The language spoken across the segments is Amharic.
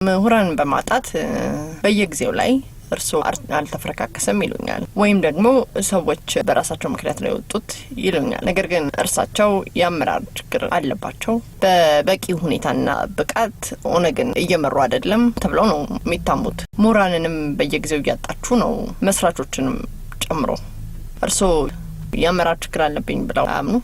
ምሁራን በማጣት በየጊዜው ላይ እርሶ አልተፈረካከሰም ይሉኛል ወይም ደግሞ ሰዎች በራሳቸው ምክንያት ነው የወጡት ይሉኛል። ነገር ግን እርሳቸው የአመራር ችግር አለባቸው። በበቂ ሁኔታና ብቃት ኦነግን እየመሩ አይደለም ተብለው ነው የሚታሙት። ምሁራንንም በየጊዜው እያጣችሁ ነው መስራቾችንም ጨምሮ። እርሶ የአመራር ችግር አለብኝ ብለው አያምኑ?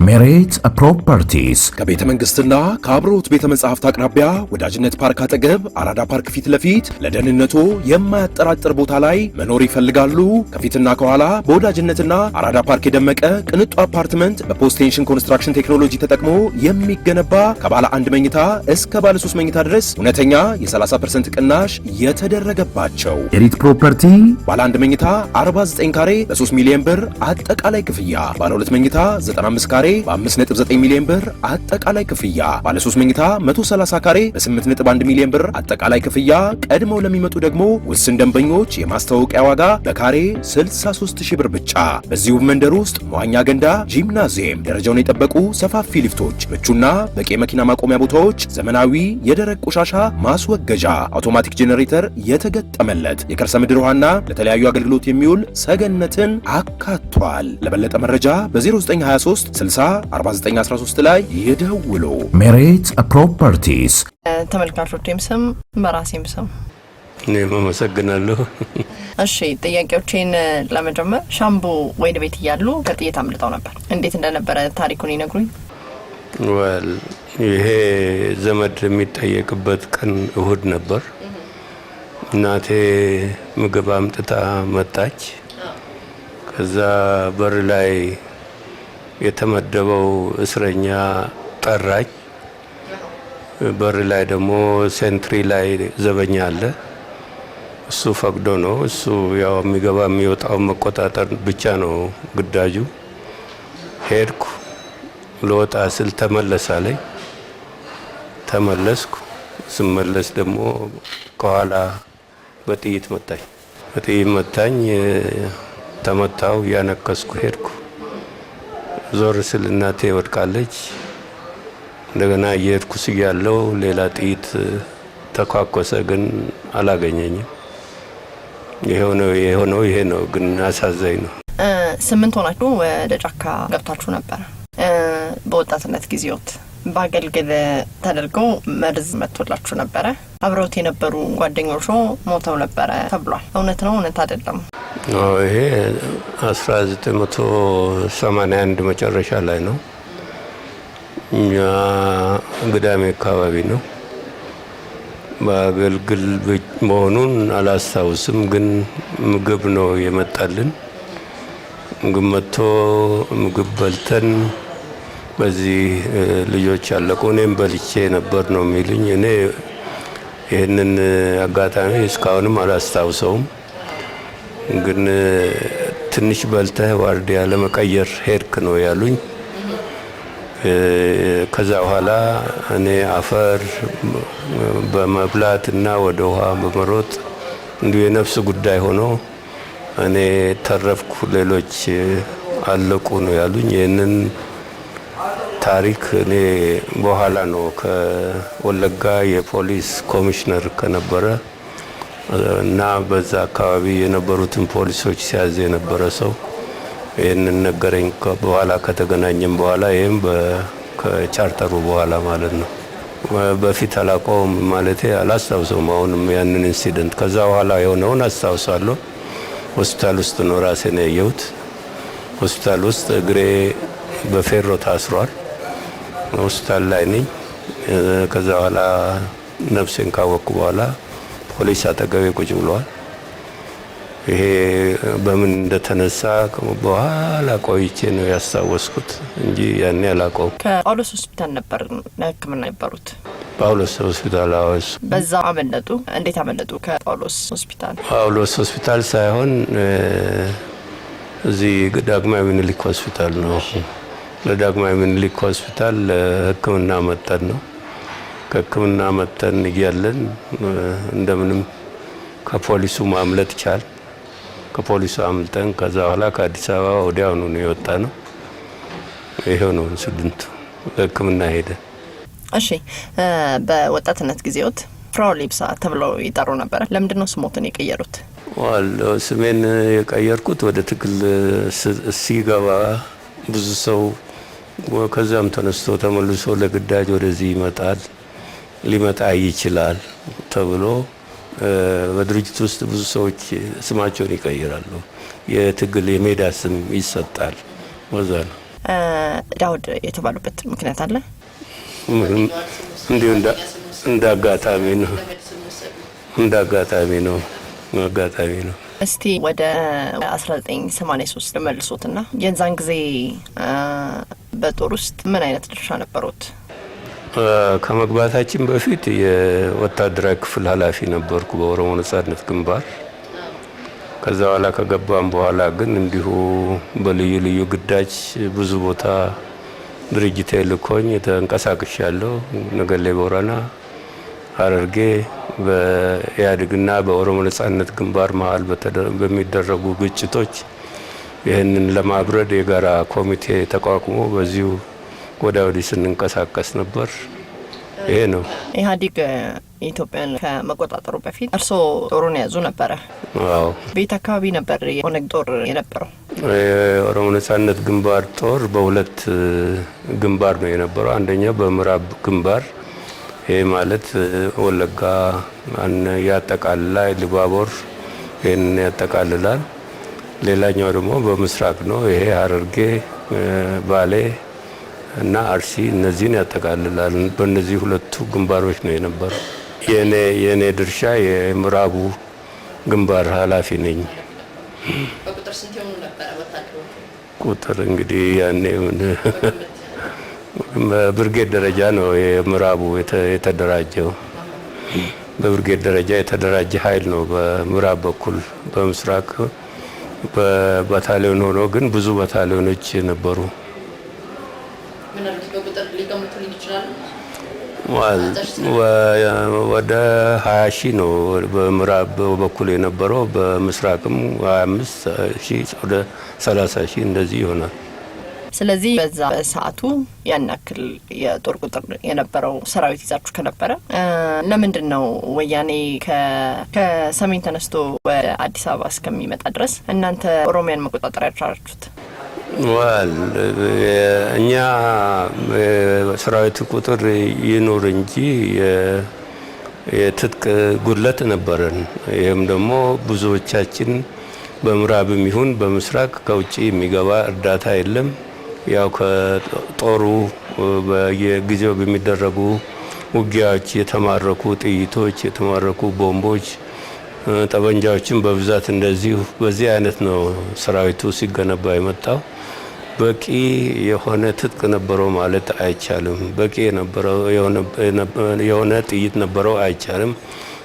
ሜሪት ፕሮፐርቲስ ከቤተ መንግስትና ከአብሮት ቤተ መጻሕፍት አቅራቢያ ወዳጅነት ፓርክ አጠገብ አራዳ ፓርክ ፊት ለፊት ለደህንነቱ የማያጠራጥር ቦታ ላይ መኖር ይፈልጋሉ? ከፊትና ከኋላ በወዳጅነትና አራዳ ፓርክ የደመቀ ቅንጡ አፓርትመንት በፖስት ቴንሽን ኮንስትራክሽን ቴክኖሎጂ ተጠቅሞ የሚገነባ ከባለ 1 መኝታ እስከ ባለ 3 መኝታ ድረስ እውነተኛ የ30% ቅናሽ የተደረገባቸው። ሜሪት ፕሮፐርቲ ባለ 1 መኝታ 49 ካሬ በ3 ሚሊዮን ብር አጠቃላይ ክፍያ፣ ባለ 2 መኝታ 95 ካሬ በ5.9 ሚሊዮን ብር አጠቃላይ ክፍያ፣ ባለ 3 መኝታ 130 ካሬ በ8.1 ሚሊዮን ብር አጠቃላይ ክፍያ። ቀድመው ለሚመጡ ደግሞ ውስን ደንበኞች የማስተዋወቂያ ዋጋ በካሬ 63000 ብር ብቻ። በዚሁ መንደር ውስጥ መዋኛ ገንዳ፣ ጂምናዚየም፣ ደረጃውን የጠበቁ ሰፋፊ ሊፍቶች፣ ምቹና በቂ መኪና ማቆሚያ ቦታዎች፣ ዘመናዊ የደረቅ ቆሻሻ ማስወገጃ፣ አውቶማቲክ ጄኔሬተር የተገጠመለት የከርሰ ምድር ውሃና ለተለያዩ አገልግሎት የሚውል ሰገነትን አካቷል። ለበለጠ መረጃ በ0923 60 4913 ላይ ይደውሉ። ሜሪት ፕሮፐርቲስ። ተመልካቾቼም ስም በራሴም ስም እኔም አመሰግናለሁ። እሺ፣ ጥያቄዎቼን ለመጀመር ሻምቡ ወይድ ቤት እያሉ ከጥይት አምልጠው ነበር። እንዴት እንደነበረ ታሪኩን ይነግሩኝ? ይሄ ዘመድ የሚጠየቅበት ቀን እሁድ ነበር። እናቴ ምግብ አምጥታ መጣች። ከዛ በር ላይ የተመደበው እስረኛ ጠራኝ። በር ላይ ደግሞ ሴንትሪ ላይ ዘበኛ አለ። እሱ ፈቅዶ ነው። እሱ ያው የሚገባ የሚወጣው መቆጣጠር ብቻ ነው ግዳጁ። ሄድኩ። ለወጣ ስል ተመለሳለኝ። ተመለስኩ። ስመለስ ደግሞ ከኋላ በጥይት መታኝ። በጥይት መታኝ። ተመታው። ያነከስኩ ሄድኩ። ዞር ስል እናቴ ወድቃለች። እንደገና እየሄድኩ ያለው ሌላ ጥይት ተኳኮሰ፣ ግን አላገኘኝም። ይሄ ነው ግን አሳዛኝ ነው። 8 ሆናችሁ ወደ ጫካ ገብታችሁ ነበር። በወጣትነት ጊዜዎት ባገልግል ተደርገው መርዝ መጥቶላችሁ ነበረ። አብረውት የነበሩ ጓደኞቹ ሞተው ነበረ ተብሏል። እውነት ነው? እውነት አይደለም? ይሄ 1981 መጨረሻ ላይ ነው። እኛ ግዳሜ አካባቢ ነው። በአገልግል መሆኑን አላስታውስም፣ ግን ምግብ ነው የመጣልን። ምግብ መጥቶ ምግብ በልተን በዚህ ልጆች አለቁ። እኔም በልቼ ነበር ነው የሚሉኝ። እኔ ይህንን አጋጣሚ እስካሁንም አላስታውሰውም። ግን ትንሽ በልተህ ዋርዲያ ለመቀየር ሄድክ ነው ያሉኝ። ከዛ በኋላ እኔ አፈር በመብላትና ወደ ውሃ በመሮጥ እንዲሁ የነፍስ ጉዳይ ሆኖ እኔ ተረፍኩ፣ ሌሎች አለቁ ነው ያሉኝ። ይህንን ታሪክ እኔ በኋላ ነው ከወለጋ የፖሊስ ኮሚሽነር ከነበረ እና በዛ አካባቢ የነበሩትን ፖሊሶች ሲያዝ የነበረ ሰው ይህንን ነገረኝ። በኋላ ከተገናኘም በኋላ ይህም ከቻርተሩ በኋላ ማለት ነው። በፊት አላውቀውም ማለቴ አላስታውሰውም። አሁንም ያንን ኢንሲደንት ከዛ በኋላ የሆነውን አስታውሳለሁ። ሆስፒታል ውስጥ ነው ራሴን ያየሁት። ሆስፒታል ውስጥ እግሬ በፌሮ ታስሯል። ሆስፒታል ላይ ነኝ። ከዛ በኋላ ነፍሴን ካወቅኩ በኋላ ፖሊስ አጠገቤ ቁጭ ብሏል። ይሄ በምን እንደተነሳ በኋላ ቆይቼ ነው ያስታወስኩት እንጂ ያኔ አላውቀውም። ከጳውሎስ ሆስፒታል ነበር ለሕክምና የነበሩት? ጳውሎስ ሆስፒታል አወስ። በዛ አመለጡ? እንዴት አመለጡ ከጳውሎስ ሆስፒታል? ጳውሎስ ሆስፒታል ሳይሆን እዚህ ዳግማዊ ምኒልክ ሆስፒታል ነው። ለዳግማዊ ምኒልክ ሆስፒታል ሕክምና መጠን ነው። ከሕክምና መጠን እያለን እንደምንም ከፖሊሱ ማምለጥ ቻል። ከፖሊሱ አምልጠን ከዛ በኋላ ከአዲስ አበባ ወዲያውኑ ነው የወጣ ነው። ይሄው ነው ኢንሲደንቱ። ለሕክምና ሄደ። እሺ በወጣትነት ጊዜዎት ፍራኦል ኢብሳ ተብለው ይጠሩ ነበር። ለምንድን ነው ስሞትን የቀየሩት? ስሜን የቀየርኩት ወደ ትግል ሲገባ ብዙ ሰው ከዛም ተነስቶ ተመልሶ ለግዳጅ ወደዚህ ይመጣል፣ ሊመጣ ይችላል ተብሎ በድርጅት ውስጥ ብዙ ሰዎች ስማቸውን ይቀይራሉ። የትግል የሜዳ ስም ይሰጣል። ወዛ ነው። ዳውድ የተባሉበት ምክንያት አለ? እንዲሁ እንዳጋጣሚ ነው። አጋጣሚ ነው። እስቲ ወደ 1983 መልሶትና የዛን ጊዜ በጦር ውስጥ ምን አይነት ድርሻ ነበሩት? ከመግባታችን በፊት የወታደራዊ ክፍል ኃላፊ ነበርኩ በኦሮሞ ነጻነት ግንባር። ከዛ በኋላ ከገባም በኋላ ግን እንዲሁ በልዩ ልዩ ግዳጅ ብዙ ቦታ ድርጅት ልኮኝ ተንቀሳቅሻለሁ። ነገሌ ቦረና፣ ሐረርጌ በኢህአዴግና በኦሮሞ ነጻነት ግንባር መሀል በሚደረጉ ግጭቶች ይህንን ለማብረድ የጋራ ኮሚቴ ተቋቁሞ በዚሁ ወደ ወዲህ ስንንቀሳቀስ ነበር። ይሄ ነው። ኢህአዴግ ኢትዮጵያን ከመቆጣጠሩ በፊት እርስዎ ጦሩን ያዙ ነበረ? አዎ። ቤት አካባቢ ነበር የኦነግ ጦር የነበረው? የኦሮሞ ነጻነት ግንባር ጦር በሁለት ግንባር ነው የነበረው። አንደኛው በምዕራብ ግንባር፣ ይሄ ማለት ወለጋ ያጠቃልላል፣ ሊባቦር ይህን ያጠቃልላል። ሌላኛው ደግሞ በምስራቅ ነው። ይሄ ሐረርጌ፣ ባሌ እና አርሲ እነዚህን ያጠቃልላል። በእነዚህ ሁለቱ ግንባሮች ነው የነበረው። የኔ ድርሻ የምዕራቡ ግንባር ኃላፊ ነኝ። በቁጥር ስንት ሆኑ ነበር ወታደሮቹ? ቁጥር እንግዲህ ያኔ በብርጌድ ደረጃ ነው የምዕራቡ የተደራጀው። በብርጌድ ደረጃ የተደራጀ ኃይል ነው በምዕራብ በኩል። በምስራቅ በባታሊዮን ሆኖ ግን ብዙ ባታሊዮኖች ነበሩ። ምናልባት በቁጥር ሊገምቱልኝ ይችላሉ? ወደ 20 ሺህ ነው በምዕራብ በኩል የነበረው። በምስራቅም 25 ሺህ ወደ 30 ሺህ እንደዚህ ይሆናል። ስለዚህ በዛ ሰዓቱ ያን ያክል የጦር ቁጥር የነበረው ሰራዊት ይዛችሁ ከነበረ ለምንድን ነው ወያኔ ከሰሜን ተነስቶ ወደ አዲስ አበባ እስከሚመጣ ድረስ እናንተ ኦሮሚያን መቆጣጠር ያቻላችሁት? እኛ ሰራዊት ቁጥር ይኖር እንጂ የትጥቅ ጉድለት ነበረን። ይህም ደግሞ ብዙዎቻችን በምዕራብም ይሁን በምስራቅ ከውጭ የሚገባ እርዳታ የለም። ያው ከጦሩ በየጊዜው በሚደረጉ ውጊያዎች የተማረኩ ጥይቶች፣ የተማረኩ ቦምቦች፣ ጠበንጃዎችን በብዛት እንደዚሁ በዚህ አይነት ነው ሰራዊቱ ሲገነባ የመጣው። በቂ የሆነ ትጥቅ ነበረው ማለት አይቻልም። በቂ የሆነ ጥይት ነበረው አይቻልም።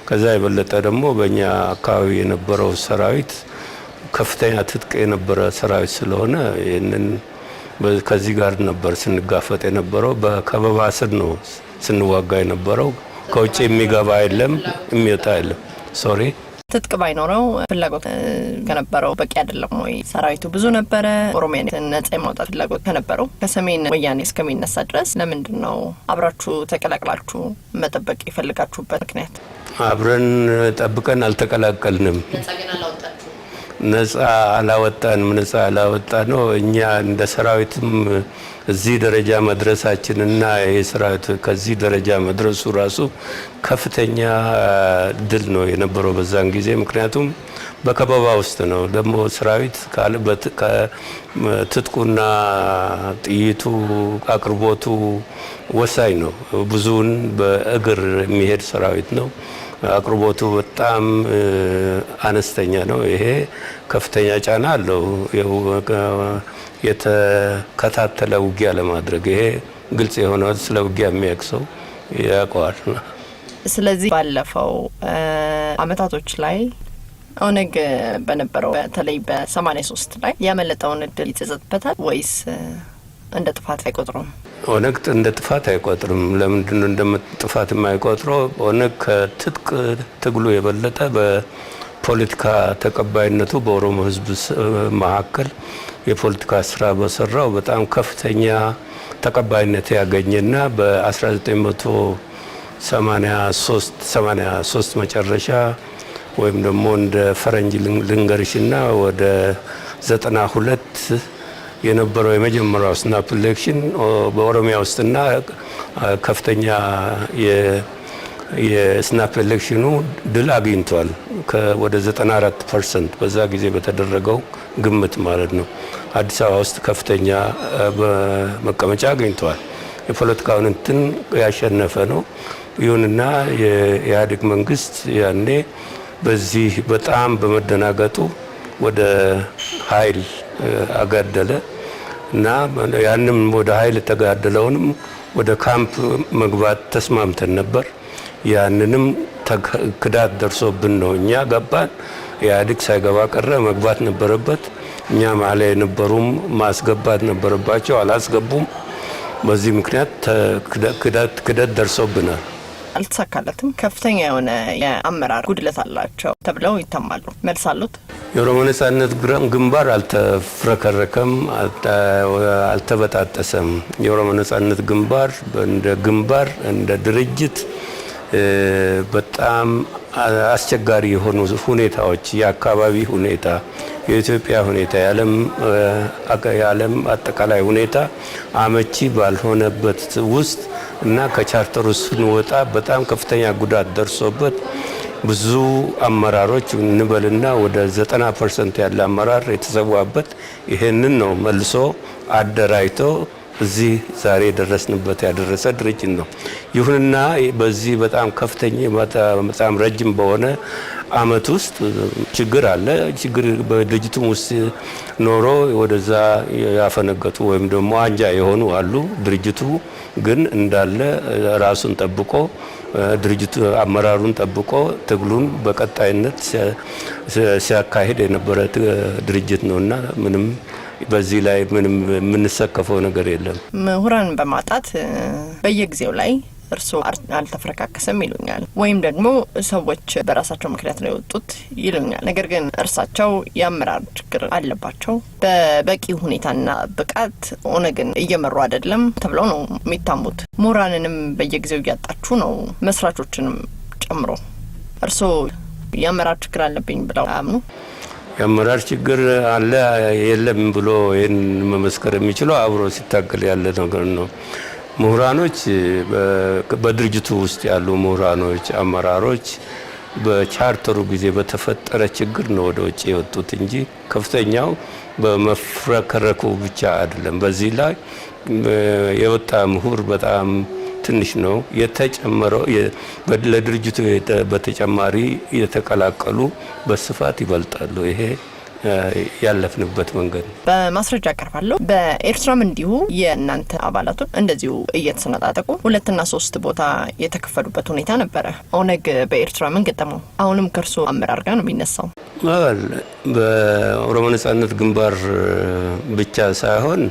ከዛ የበለጠ ደግሞ በእኛ አካባቢ የነበረው ሰራዊት ከፍተኛ ትጥቅ የነበረ ሰራዊት ስለሆነ ይህንን ከዚህ ጋር ነበር ስንጋፈጥ የነበረው። በከበባ ስር ነው ስንዋጋ የነበረው። ከውጭ የሚገባ የለም፣ የሚወጣ የለም። ሶሪ ትጥቅ ባይኖረው ፍላጎት ከነበረው በቂ አይደለም ወይ? ሰራዊቱ ብዙ ነበረ። ኦሮሚያን ነጻ የማውጣት ፍላጎት ከነበረው ከሰሜን ወያኔ እስከሚነሳ ድረስ ለምንድን ነው አብራችሁ ተቀላቅላችሁ መጠበቅ የፈልጋችሁበት ምክንያት? አብረን ጠብቀን አልተቀላቀልንም። ነጻ አላወጣንም። ነጻ አላወጣ ነው። እኛ እንደ ሰራዊትም እዚህ ደረጃ መድረሳችንና የሰራዊት ከዚህ ደረጃ መድረሱ ራሱ ከፍተኛ ድል ነው የነበረው በዛን ጊዜ። ምክንያቱም በከበባ ውስጥ ነው። ደግሞ ሰራዊት ትጥቁና ጥይቱ አቅርቦቱ ወሳኝ ነው። ብዙውን በእግር የሚሄድ ሰራዊት ነው። አቅርቦቱ በጣም አነስተኛ ነው። ይሄ ከፍተኛ ጫና አለው የተከታተለ ውጊያ ለማድረግ። ይሄ ግልጽ የሆነ ስለ ውጊያ የሚያውቅ ያውቀዋል። ስለዚህ ባለፈው አመታቶች ላይ ኦነግ በነበረው በተለይ በ83 ላይ ያመለጠውን እድል ይጸጸትበታል ወይስ እንደ ጥፋት አይቆጥሩም? ኦነግ እንደ ጥፋት አይቆጥርም። ለምንድን ነው እንደ ጥፋት የማይቆጥረው? ኦነግ ከትጥቅ ትግሉ የበለጠ በፖለቲካ ተቀባይነቱ በኦሮሞ ሕዝብ መካከል የፖለቲካ ስራ በሰራው በጣም ከፍተኛ ተቀባይነት ያገኘና በ1983 መጨረሻ ወይም ደግሞ እንደ ፈረንጅ ልንገርሽና ወደ 92 የነበረው የመጀመሪያው ስናፕ ኢሌክሽን በኦሮሚያ ውስጥና ከፍተኛ የስናፕ ኢሌክሽኑ ድል አግኝቷል። ወደ 94% በዛ ጊዜ በተደረገው ግምት ማለት ነው። አዲስ አበባ ውስጥ ከፍተኛ መቀመጫ አግኝቷል። የፖለቲካውን እንትን ያሸነፈ ነው። ይሁንና የኢህአዴግ መንግስት ያኔ በዚህ በጣም በመደናገጡ ወደ ኃይል አጋደለ እና ያንም ወደ ኃይል ተጋደለውንም ወደ ካምፕ መግባት ተስማምተን ነበር። ያንንም ክዳት ደርሶብን ነው እኛ ገባን። ኢህአዴግ ሳይገባ ቀረ። መግባት ነበረበት። እኛ ማለ የነበሩም ማስገባት ነበረባቸው፣ አላስገቡም። በዚህ ምክንያት ክዳት ደርሶብናል። አልተሳካለትም። ከፍተኛ የሆነ የአመራር ጉድለት አላቸው ተብለው ይታማሉ። መልስ አሉት? የኦሮሞ ነጻነት ግንባር አልተፍረከረከም፣ አልተበጣጠሰም። የኦሮሞ ነጻነት ግንባር እንደ ድርጅት በጣም አስቸጋሪ የሆኑ ሁኔታዎች፣ የአካባቢ ሁኔታ፣ የኢትዮጵያ ሁኔታ፣ የዓለም አጠቃላይ ሁኔታ አመቺ ባልሆነበት ውስጥ እና ከቻርተሩ ስንወጣ በጣም ከፍተኛ ጉዳት ደርሶበት ብዙ አመራሮች እንበልና ወደ 90% ያለ አመራር የተሰዋበት ይሄንን ነው መልሶ አደራጅቶ እዚህ ዛሬ ደረስንበት ያደረሰ ድርጅት ነው። ይሁንና በዚህ በጣም ከፍተኛ በጣም ረጅም በሆነ አመት ውስጥ ችግር አለ። ችግር በድርጅቱም ውስጥ ኖሮ ወደዛ ያፈነገጡ ወይም ደግሞ አንጃ የሆኑ አሉ። ድርጅቱ ግን እንዳለ ራሱን ጠብቆ ድርጅቱ አመራሩን ጠብቆ ትግሉን በቀጣይነት ሲያካሂድ የነበረ ድርጅት ነውና ምንም በዚህ ላይ ምንም የምንሰከፈው ነገር የለም። ምሁራን በማጣት በየጊዜው ላይ እርስዎ አልተፈረካከሰም ይሉኛል፣ ወይም ደግሞ ሰዎች በራሳቸው ምክንያት ነው የወጡት ይሉኛል። ነገር ግን እርሳቸው የአመራር ችግር አለባቸው፣ በበቂ ሁኔታና ብቃት ኦነግን እየመሩ አይደለም ተብለው ነው የሚታሙት። ምሁራንንም በየጊዜው እያጣችሁ ነው፣ መስራቾችንም ጨምሮ። እርስዎ የአመራር ችግር አለብኝ ብለው አያምኑ? የአመራር ችግር አለ የለም ብሎ ይህን መመስከር የሚችለው አብሮ ሲታገል ያለ ነገር ነው። ምሁራኖች በድርጅቱ ውስጥ ያሉ ምሁራኖች፣ አመራሮች በቻርተሩ ጊዜ በተፈጠረ ችግር ነው ወደ ውጭ የወጡት እንጂ ከፍተኛው በመፍረከረኩ ብቻ አይደለም። በዚህ ላይ የወጣ ምሁር በጣም ትንሽ ነው። የተጨመረው ለድርጅቱ በተጨማሪ የተቀላቀሉ በስፋት ይበልጣሉ። ይሄ ያለፍንበት መንገድ ነው። በማስረጃ አቀርባለሁ። በኤርትራም እንዲሁ የእናንተ አባላቱን እንደዚሁ እየተሰነጣጠቁ 2 እና 3 ቦታ የተከፈሉበት ሁኔታ ነበረ። ኦነግ በኤርትራ ምን ገጠመው? አሁንም ከእርሶ አመራር ጋር ነው የሚነሳው? በኦሮሞ ነጻነት ግንባር ብቻ ሳይሆን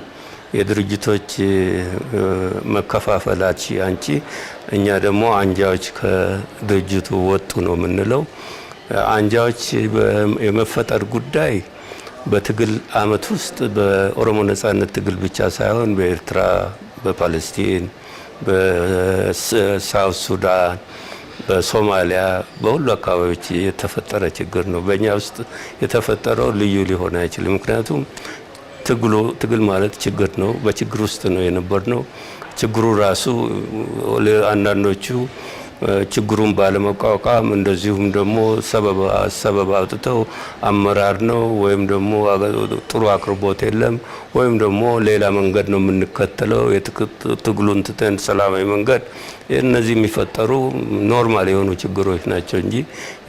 የድርጅቶች መከፋፈላች አንቺ እኛ ደግሞ አንጃዎች ከድርጅቱ ወጡ ነው የምንለው። አንጃዎች የመፈጠር ጉዳይ በትግል አመት ውስጥ በኦሮሞ ነጻነት ትግል ብቻ ሳይሆን በኤርትራ፣ በፓለስቲን፣ በሳውት ሱዳን፣ በሶማሊያ በሁሉ አካባቢዎች የተፈጠረ ችግር ነው። በእኛ ውስጥ የተፈጠረው ልዩ ሊሆን አይችልም። ምክንያቱም ትግል ማለት ችግር ነው። በችግር ውስጥ ነው የነበርነው። ችግሩ ራሱ አንዳንዶቹ ችግሩን ባለመቋቋም እንደዚሁም ደግሞ ሰበብ አውጥተው አመራር ነው ወይም ደግሞ ጥሩ አቅርቦት የለም ወይም ደግሞ ሌላ መንገድ ነው የምንከተለው የትግሉን ትተን ሰላማዊ መንገድ፣ እነዚህ የሚፈጠሩ ኖርማል የሆኑ ችግሮች ናቸው እንጂ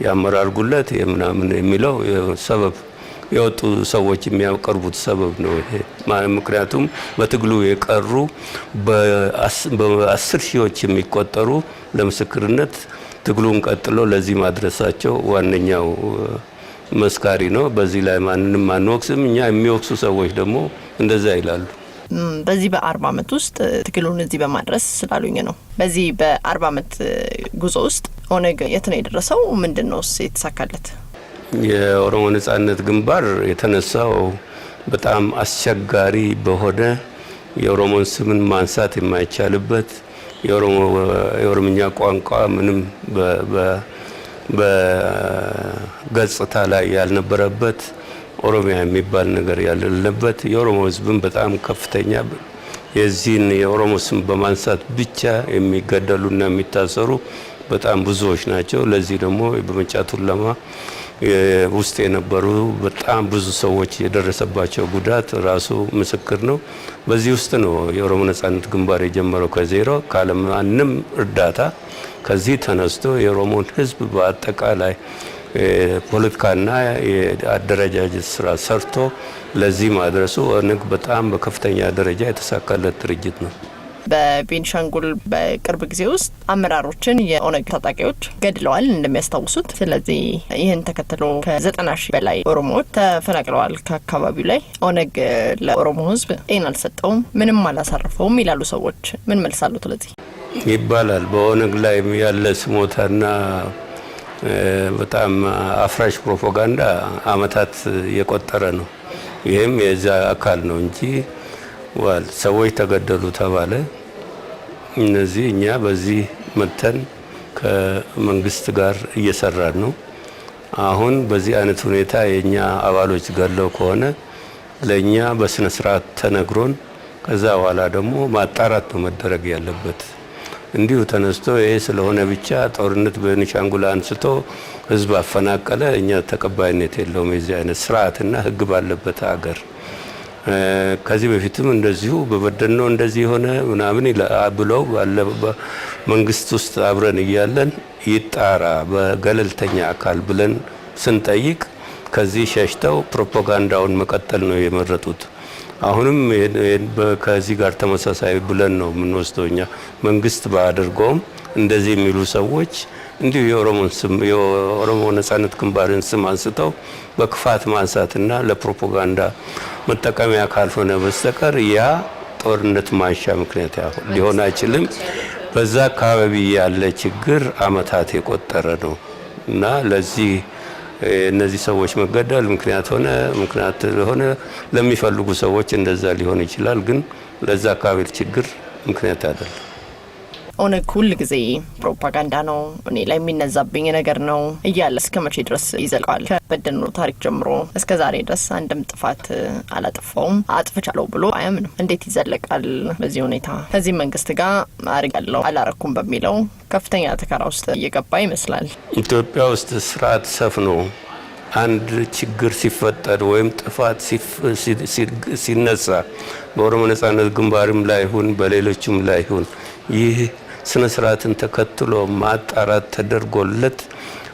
የአመራር ጉለት የምናምን የሚለው ሰበብ የወጡ ሰዎች የሚያቀርቡት ሰበብ ነው ይሄ። ምክንያቱም በትግሉ የቀሩ በ10 ሺዎች የሚቆጠሩ ለምስክርነት ትግሉን ቀጥሎ ለዚህ ማድረሳቸው ዋነኛው መስካሪ ነው። በዚህ ላይ ማንንም አንወቅስም። እኛ የሚወቅሱ ሰዎች ደግሞ እንደዛ ይላሉ። በዚህ በ40 አመት ውስጥ ትግሉን እዚህ በማድረስ ስላሉኝ ነው። በዚህ በ40 አመት ጉዞ ውስጥ ኦነግ የት ነው የደረሰው? ምንድነው የተሳካለት? የኦሮሞ ነጻነት ግንባር የተነሳው በጣም አስቸጋሪ በሆነ የኦሮሞን ስምን ማንሳት የማይቻልበት የኦሮምኛ ቋንቋ ምንም በገጽታ ላይ ያልነበረበት ኦሮሚያ የሚባል ነገር ያለበት የኦሮሞ ህዝብን በጣም ከፍተኛ የዚህን የኦሮሞ ስም በማንሳት ብቻ የሚገደሉና የሚታሰሩ በጣም ብዙዎች ናቸው። ለዚህ ደግሞ በመጫቱ ለማ ውስጥ የነበሩ በጣም ብዙ ሰዎች የደረሰባቸው ጉዳት ራሱ ምስክር ነው። በዚህ ውስጥ ነው የኦሮሞ ነጻነት ግንባር የጀመረው ከዜሮ ካለማንም እርዳታ ከዚህ ተነስቶ የኦሮሞን ህዝብ በአጠቃላይ ፖለቲካና የአደረጃጀት ስራ ሰርቶ ለዚህ ማድረሱ ኦነግ በጣም በከፍተኛ ደረጃ የተሳካለት ድርጅት ነው። በቤንሻንጉል በቅርብ ጊዜ ውስጥ አመራሮችን የኦነግ ታጣቂዎች ገድለዋል እንደሚያስታውሱት። ስለዚህ ይህን ተከትሎ ከ90,000 በላይ ኦሮሞዎች ተፈናቅለዋል ከአካባቢው ላይ። ኦነግ ለኦሮሞ ህዝብ ጤና አልሰጠውም፣ ምንም አላሳረፈውም ይላሉ ሰዎች። ምን መልሳሉ? ስለዚህ ይባላል በኦነግ ላይ ያለ ስሞታና በጣም አፍራሽ ፕሮፓጋንዳ አመታት የቆጠረ ነው። ይህም የዛ አካል ነው እንጂ ሰዎች ተገደሉ ተባለ። እነዚህ እኛ በዚህ መተን ከመንግስት ጋር እየሰራን ነው። አሁን በዚህ አይነት ሁኔታ የኛ አባሎች ገለው ከሆነ ለኛ በስነ ስርዓት ተነግሮን ከዛ በኋላ ደግሞ ማጣራት ነው መደረግ ያለበት። እንዲሁ ተነስቶ ይሄ ስለሆነ ብቻ ጦርነት በቤንሻንጉል አንስቶ ህዝብ አፈናቀለ እኛ ተቀባይነት የለውም። የዚህ አይነት ስርዓትና ህግ ባለበት ሀገር ከዚህ በፊትም እንደዚሁ በበደኖ እንደዚህ ሆነ ምናምን ብለው መንግስት ውስጥ አብረን እያለን ይጣራ በገለልተኛ አካል ብለን ስንጠይቅ ከዚህ ሸሽተው ፕሮፓጋንዳውን መቀጠል ነው የመረጡት። አሁንም ከዚህ ጋር ተመሳሳይ ብለን ነው የምንወስደውኛ። መንግስት ባያደርገውም እንደዚህ የሚሉ ሰዎች እንዲሁ የኦሮሞ ነጻነት ግንባርን ስም አንስተው በክፋት ማንሳትና ለፕሮፓጋንዳ መጠቀሚያ ካልሆነ በስተቀር ያ ጦርነት ማንሻ ምክንያት ሊሆን አይችልም። በዛ አካባቢ ያለ ችግር አመታት የቆጠረ ነው እና ለዚህ እነዚህ ሰዎች መገደል ምክንያት ሆነ ለሚፈልጉ ሰዎች እንደዛ ሊሆን ይችላል። ግን ለዛ አካባቢ ችግር ምክንያት አይደለም። ኦነግ ሁል ጊዜ ፕሮፓጋንዳ ነው፣ እኔ ላይ የሚነዛብኝ ነገር ነው እያለ እስከ መቼ ድረስ ይዘልቃል? ከበደኖ ታሪክ ጀምሮ እስከ ዛሬ ድረስ አንድም ጥፋት አላጠፋውም፣ አጥፍቻለሁ ብሎ አያምንም። እንዴት ይዘለቃል በዚህ ሁኔታ? ከዚህ መንግስት ጋር አርጋለሁ አላረኩም በሚለው ከፍተኛ ተከራ ውስጥ እየገባ ይመስላል። ኢትዮጵያ ውስጥ ስርዓት ሰፍኖ አንድ ችግር ሲፈጠር ወይም ጥፋት ሲነሳ በኦሮሞ ነጻነት ግንባርም ላይ ይሁን በሌሎችም ላይ ይሁን ይህ ስነ ስርዓትን ተከትሎ ማጣራት ተደርጎለት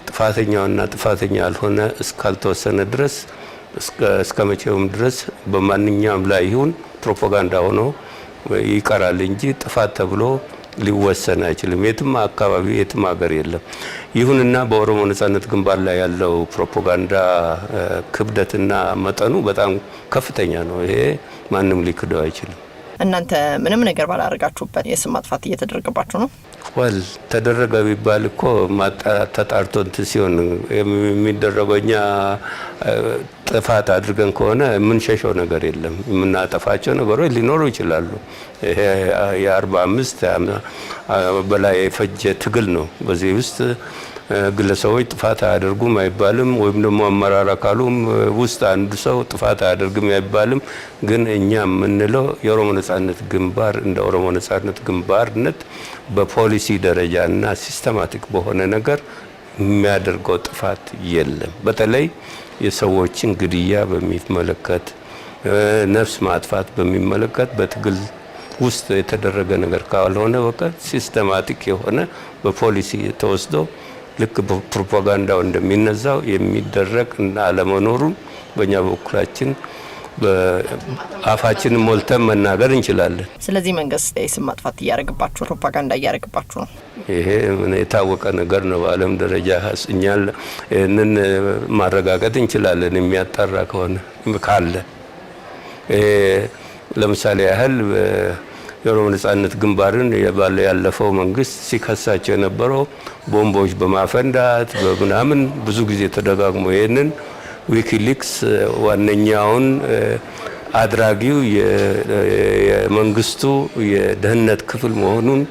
ጥፋተኛውና ጥፋተኛ ያልሆነ እስካልተወሰነ ድረስ እስከ መቼውም ድረስ በማንኛውም ላይ ይሁን ፕሮፓጋንዳ ሆኖ ይቀራል እንጂ ጥፋት ተብሎ ሊወሰን አይችልም። የትም አካባቢ የትም ሀገር የለም። ይሁንና በኦሮሞ ነጻነት ግንባር ላይ ያለው ፕሮፓጋንዳ ክብደትና መጠኑ በጣም ከፍተኛ ነው። ይሄ ማንም ሊክደው አይችልም። እናንተ ምንም ነገር ባላረጋችሁበት የስም ማጥፋት እየተደረገባችሁ ነው? ተደረገ ቢባል እኮ ተጣርቶ ሲሆን የሚደረገው እኛ ጥፋት አድርገን ከሆነ የምንሸሸው ነገር የለም። የምናጠፋቸው ነገሮች ሊኖሩ ይችላሉ። ይሄ የ45 በላይ የፈጀ ትግል ነው። በዚህ ውስጥ ግለሰቦች ጥፋት አያደርጉም አይባልም፣ ወይም ደግሞ አመራር አካሉም ውስጥ አንድ ሰው ጥፋት አያደርግም አይባልም። ግን እኛ የምንለው የኦሮሞ ነጻነት ግንባር እንደ ኦሮሞ ነጻነት ግንባርነት በፖሊሲ ደረጃና ሲስተማቲክ በሆነ ነገር የሚያደርገው ጥፋት የለም። በተለይ የሰዎችን ግድያ በሚመለከት ነፍስ ማጥፋት በሚመለከት በትግል ውስጥ የተደረገ ነገር ካልሆነ በቀር ሲስተማቲክ የሆነ በፖሊሲ ተወስዶ ልክ በፕሮፓጋንዳው እንደሚነዛው የሚደረግ እና አለመኖሩን በእኛ በኩላችን በአፋችን ሞልተን መናገር እንችላለን። ስለዚህ መንግስት የስም ማጥፋት እያደረግባችሁ ፕሮፓጋንዳ እያደረግባችሁ ነው። ይሄ የታወቀ ነገር ነው። በዓለም ደረጃ እኛ ይህንን ማረጋገጥ እንችላለን የሚያጣራ ከሆነ ካለ። ለምሳሌ ያህል የኦሮሞ ነጻነት ግንባርን ያለፈው መንግስት ሲከሳቸው የነበረው ቦምቦች በማፈንዳት በምናምን ብዙ ጊዜ ተደጋግሞ ይሄንን ዊኪሊክስ ዋነኛውን አድራጊው የመንግስቱ የደህንነት ክፍል መሆኑን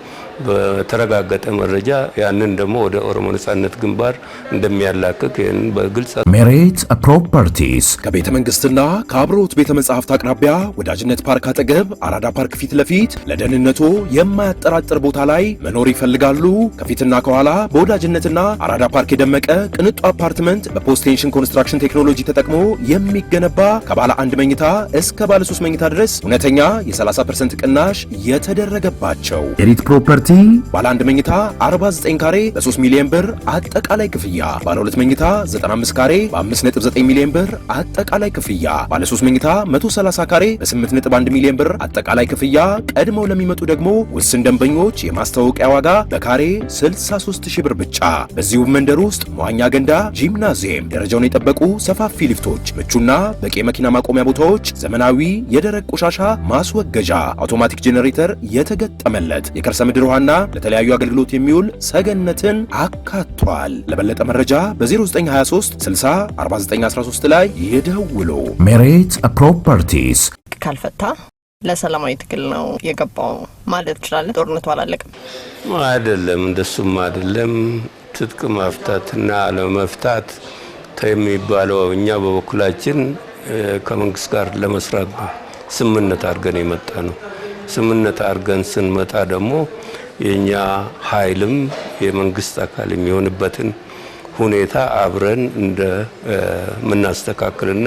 በተረጋገጠ መረጃ ያንን ደግሞ ወደ ኦሮሞ ነጻነት ግንባር እንደሚያላክክ ይህንን በግልጽ ሜሬት ፕሮፐርቲስ ከቤተ መንግስትና ከአብሮት ቤተ መጻሕፍት አቅራቢያ ወዳጅነት ፓርክ አጠገብ አራዳ ፓርክ ፊት ለፊት ለደህንነቶ የማያጠራጥር ቦታ ላይ መኖር ይፈልጋሉ? ከፊትና ከኋላ በወዳጅነትና አራዳ ፓርክ የደመቀ ቅንጡ አፓርትመንት በፖስቴንሽን ኮንስትራክሽን ቴክኖሎጂ ተጠቅሞ የሚገነባ ከባለ 1 መኝታ እስከ ባለ 3 መኝታ ድረስ እውነተኛ የ30% ቅናሽ የተደረገባቸው ሜሬት ፕሮፐርቲ ባለ 1 መኝታ 49 ካሬ በ3 ሚሊዮን ብር አጠቃላይ ክፍያ፣ ባለ 2 መኝታ 95 ካሬ በ5.9 ሚሊዮን ብር አጠቃላይ ክፍያ፣ ባለ 3 መኝታ 130 ካሬ በ8.1 ሚሊዮን ብር አጠቃላይ ክፍያ። ቀድመው ለሚመጡ ደግሞ ውስን ደንበኞች የማስተዋወቂያ ዋጋ በካሬ 63000 ብር ብቻ። በዚሁ መንደር ውስጥ መዋኛ ገንዳ፣ ጂምናዚየም፣ ደረጃውን የጠበቁ ሰፋፊ ሊፍቶች፣ ምቹና በቂ መኪና ማቆሚያ ቦታዎች፣ ዘመናዊ የደረቅ ቆሻሻ ማስወገጃ፣ አውቶማቲክ ጄኔሬተር የተገጠመለት የከርሰ ምድር ውሃና ለተለያዩ አገልግሎት የሚውል ሰገነትን አካቷል። ለበለጠ መረጃ በ0923 60 4913 ላይ ይደውሉ። ሜሬት ፕሮፐርቲስ ካልፈታ ለሰላማዊ ትግል ነው የገባው ማለት ይችላል። ጦርነቱ አላለቀም አይደለም፣ እንደሱም አይደለም። ትጥቅ መፍታትና አለመፍታት የሚባለው እኛ በበኩላችን ከመንግስት ጋር ለመስራት ስምምነት አድርገን የመጣ ነው። ስምምነት አድርገን ስንመጣ ደግሞ የኛ ኃይልም የመንግስት አካል የሚሆንበትን ሁኔታ አብረን እንደምናስተካክልና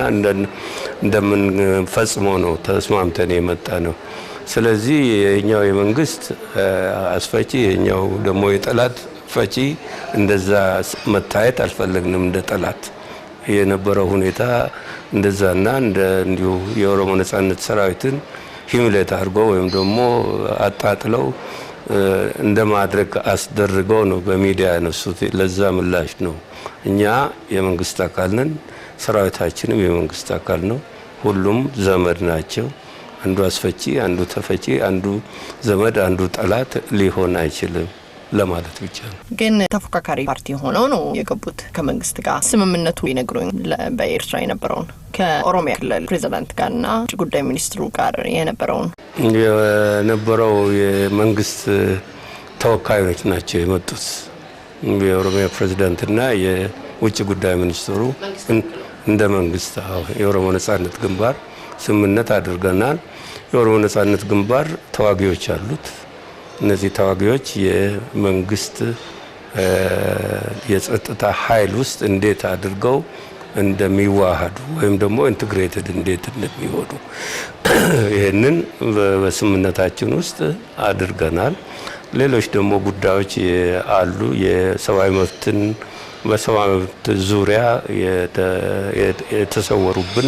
እንደምንፈጽመው ነው ተስማምተን የመጣ ነው። ስለዚህ የኛው የመንግስት አስፈጪ የኛው ደግሞ የጠላት ፈጪ እንደዛ መታየት አልፈለግንም። እንደ ጠላት የነበረው ሁኔታ እንደዛና እንዲሁ የኦሮሞ ነጻነት ሰራዊትን ሂሚሌት አድርገው ወይም ደግሞ አጣጥለው እንደማድረግ አስደርገው ነው በሚዲያ ያነሱት። ለዛ ምላሽ ነው እኛ የመንግስት አካል ነን፣ ሰራዊታችንም የመንግስት አካል ነው። ሁሉም ዘመድ ናቸው። አንዱ አስፈጪ፣ አንዱ ተፈጪ፣ አንዱ ዘመድ፣ አንዱ ጠላት ሊሆን አይችልም ለማለት ብቻ ነው። ግን ተፎካካሪ ፓርቲ ሆነው ነው የገቡት ከመንግስት ጋር። ስምምነቱ ይነግሩኝ በኤርትራ የነበረውን ከኦሮሚያ ክልል ፕሬዚዳንት ጋርና ውጭ ጉዳይ ሚኒስትሩ ጋር የነበረው የመንግስት ተወካዮች ናቸው የመጡት። የኦሮሚያ ፕሬዚዳንትና የውጭ ጉዳይ ሚኒስትሩ እንደ መንግስት የኦሮሞ ነጻነት ግንባር ስምምነት አድርገናል። የኦሮሞ ነጻነት ግንባር ተዋጊዎች አሉት። እነዚህ ተዋጊዎች የመንግስት የጸጥታ ኃይል ውስጥ እንዴት አድርገው እንደሚዋሃዱ ወይም ደግሞ ኢንተግሬትድ እንዴት እንደሚሆኑ ይሄንን በስምምነታችን ውስጥ አድርገናል። ሌሎች ደግሞ ጉዳዮች አሉ። የሰብአዊ መብትን በሰብአዊ መብት ዙሪያ የተሰወሩብን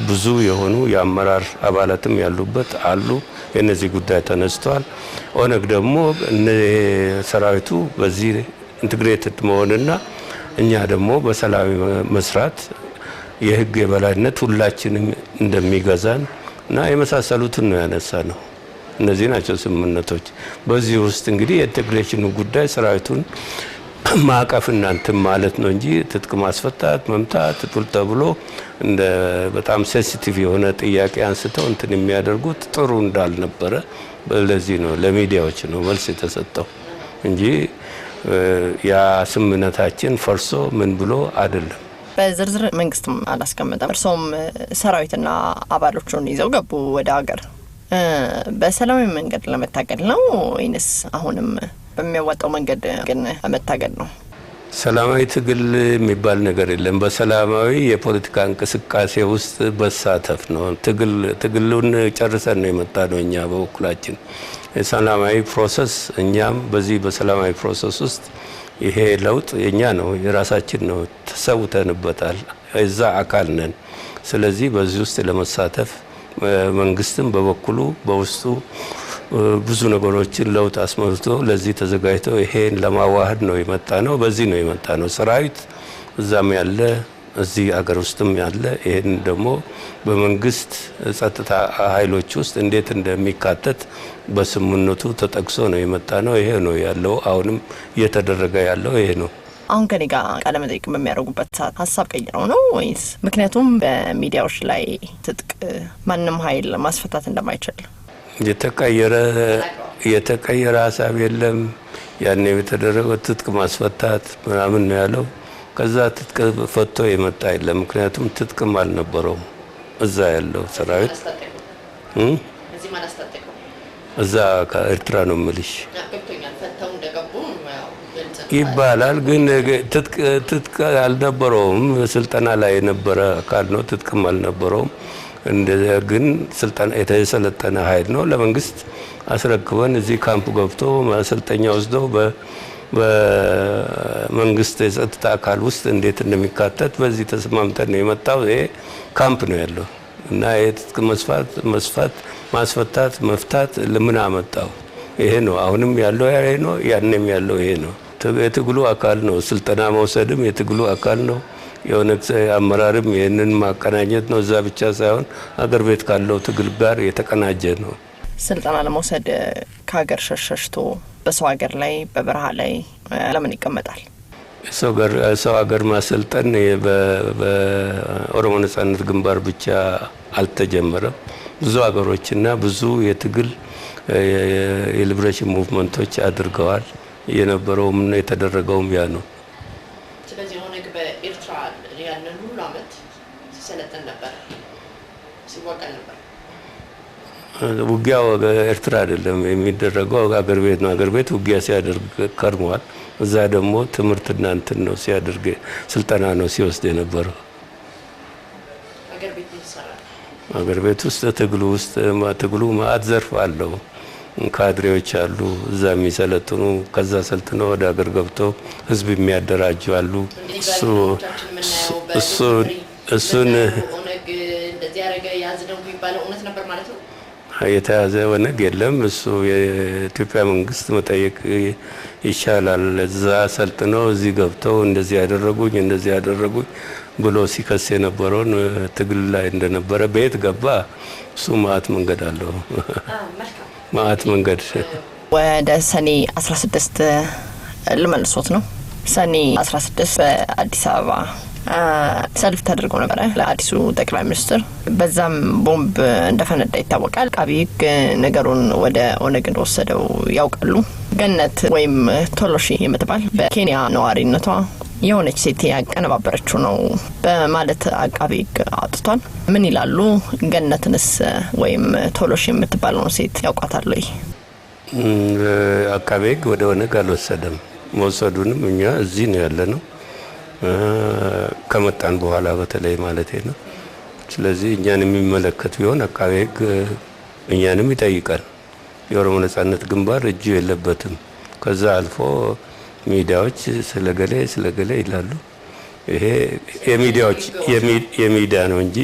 ብዙ የሆኑ የአመራር አባላትም ያሉበት አሉ። የነዚህ ጉዳይ ተነስቷል። ኦነግ ደግሞ ሰራዊቱ በዚህ ኢንተግሬትድ መሆንና እኛ ደግሞ በሰላም መስራት የህግ የበላይነት ሁላችንም እንደሚገዛን እና የመሳሰሉትን ነው ያነሳ ነው። እነዚህ ናቸው ስምምነቶች። በዚህ ውስጥ እንግዲህ የኢንቴግሬሽኑ ጉዳይ ሰራዊቱን ማቀፍ እናንተም ማለት ነው እንጂ ትጥቅ ማስፈታት መምታት ተብሎ እንደ በጣም ሴንሲቲቭ የሆነ ጥያቄ አንስተው እንትን የሚያደርጉት ጥሩ እንዳልነበረ ለዚህ ነው ለሚዲያዎች ነው መልስ የተሰጠው እንጂ ያ ስምምነታችን ፈርሶ ምን ብሎ አይደለም። በዝርዝር መንግስትም አላስቀመጠም። እርሶም ሰራዊትና አባሎቹን ይዘው ገቡ ወደ ሀገር። በሰላማዊ መንገድ ለመታገል ነው ወይንስ አሁንም በሚያዋጣው መንገድ ግን መታገል ነው? ሰላማዊ ትግል የሚባል ነገር የለም። በሰላማዊ የፖለቲካ እንቅስቃሴ ውስጥ በሳተፍ ነው። ትግሉን ጨርሰን ነው የመጣ ነው። እኛ በበኩላችን የሰላማዊ ፕሮሰስ እኛም በዚህ በሰላማዊ ፕሮሰስ ውስጥ ይሄ ለውጥ የኛ ነው፣ የራሳችን ነው፣ ተሰውተንበታል፣ እዛ አካል ነን። ስለዚህ በዚህ ውስጥ ለመሳተፍ መንግስትም በበኩሉ በውስጡ ብዙ ነገሮችን ለውጥ አስመርቶ ለዚህ ተዘጋጅተው ይሄን ለማዋሃድ ነው የመጣ ነው። በዚህ ነው የመጣ ነው። ሰራዊት እዛም ያለ እዚህ አገር ውስጥም ያለ ይሄን ደግሞ በመንግስት ጸጥታ ኃይሎች ውስጥ እንዴት እንደሚካተት በስምምነቱ ተጠቅሶ ነው የመጣ ነው። ይሄ ነው ያለው። አሁንም እየተደረገ ያለው ይሄ ነው። አሁን ከኔ ጋር ቃለ መጠይቅ በሚያደርጉበት ሰዓት ሀሳብ ቀይረው ነው ወይስ? ምክንያቱም በሚዲያዎች ላይ ትጥቅ ማንም ኃይል ማስፈታት እንደማይችል የተቀየረ ሀሳብ የለም። ያኔ የተደረገው ትጥቅ ማስፈታት ምናምን ነው ያለው። ከዛ ትጥቅ ፈቶ የመጣ የለም። ምክንያቱም ትጥቅም አልነበረውም እዛ ያለው ሰራዊት እዛ ከኤርትራ ነው የምልሽ ይባላል። ግን ትጥቅ አልነበረውም። ስልጠና ላይ የነበረ አካል ነው። ትጥቅም አልነበረውም። እንደዚያ ግን ስልጠና የተሰለጠነ ኃይል ነው። ለመንግስት አስረክበን እዚህ ካምፕ ገብቶ ማሰልጠኛ ወስደው በመንግስት የጸጥታ አካል ውስጥ እንዴት እንደሚካተት በዚህ ተስማምተን ነው የመጣው። ይሄ ካምፕ ነው ያለው እና የትጥቅ ማስፈታት መፍታት ለምን አመጣው? ይሄ ነው አሁንም ያለው ይሄ ነው፣ ያንንም ያለው ይሄ ነው። የትግሉ አካል ነው። ስልጠና መውሰድም የትግሉ አካል ነው። የሆነ አመራርም ይሄንን ማቀናኘት ነው። እዛ ብቻ ሳይሆን አገር ቤት ካለው ትግል ጋር የተቀናጀ ነው። ስልጠና ለመውሰድ ከሀገር ሸሽቶ በሰው ሀገር ላይ በበረሃ ላይ ለምን ይቀመጣል? ሰው ሀገር ማሰልጠን በኦሮሞ ነጻነት ግንባር ብቻ አልተጀመረም። ብዙ ሀገሮችና ብዙ የትግል የሊብሬሽን ሙቭመንቶች አድርገዋል። የነበረውም የተደረገውም ያ ነው። ስለዚህ ኦነግ በኤርትራ ያንን ሁሉ አመት ሲሰለጥን ነበር፣ ሲዋቀል ነበር። ውጊያው ኤርትራ አይደለም የሚደረገው አገር ቤት ነው። አገር ቤት ውጊያ ሲያደርግ ከርሟል። እዛ ደግሞ ትምህርትና እንትን ነው ሲያደርግ ስልጠና ነው ሲወስድ የነበረው። አገር ቤት ውስጥ ትግሉ ማአት ዘርፍ አለው። ካድሬዎች አሉ እዛ የሚሰለጥኑ፣ ከዛ ሰልጥነው ወደ አገር ገብተው ህዝብ የሚያደራጁ አሉ። እሱን እንደዚህ ያረጋ ያዝደው የሚባለው እውነት ነበር ማለት ነው። የተያዘ ኦነግ የለም። እሱ የኢትዮጵያ መንግስት መጠየቅ ይሻላል። እዛ ሰልጥነው እዚህ ገብተው እንደዚህ ያደረጉኝ ብሎ ሲከስ የነበረውን ትግል ላይ እንደነበረ በየት ገባ? እሱ ማአት መንገድ አለው። ማአት መንገድ። ወደ ሰኔ 16 ልመልሶት ነው። ሰኔ 16 በአዲስ አበባ ሰልፍ ተደርጎ ነበረ ለአዲሱ ጠቅላይ ሚኒስትር። በዛም ቦምብ እንደፈነዳ ይታወቃል። አቃቤ ሕግ ነገሩን ወደ ኦነግ እንደወሰደው ያውቃሉ። ገነት ወይም ቶሎሺ የምትባል በኬንያ ነዋሪነቷ የሆነች ሴት ያቀነባበረችው ነው በማለት አቃቤ ሕግ አውጥቷል። ምን ይላሉ? ገነትንስ ወይም ቶሎሺ የምትባለው ሴት ያውቃታል ወይ? አቃቤ ሕግ ወደ ኦነግ አልወሰደም። መውሰዱንም እኛ እዚህ ነው ያለ ነው ከመጣን በኋላ በተለይ ማለት ነው። ስለዚህ እኛን የሚመለከት ቢሆን አቃቤ ሕግ እኛንም ይጠይቃል። የኦሮሞ ነጻነት ግንባር እጁ የለበትም። ከዛ አልፎ ሚዲያዎች ስለገሌ ይላሉ። ይሄ የሚዲያዎች የሚዲያ ነው እንጂ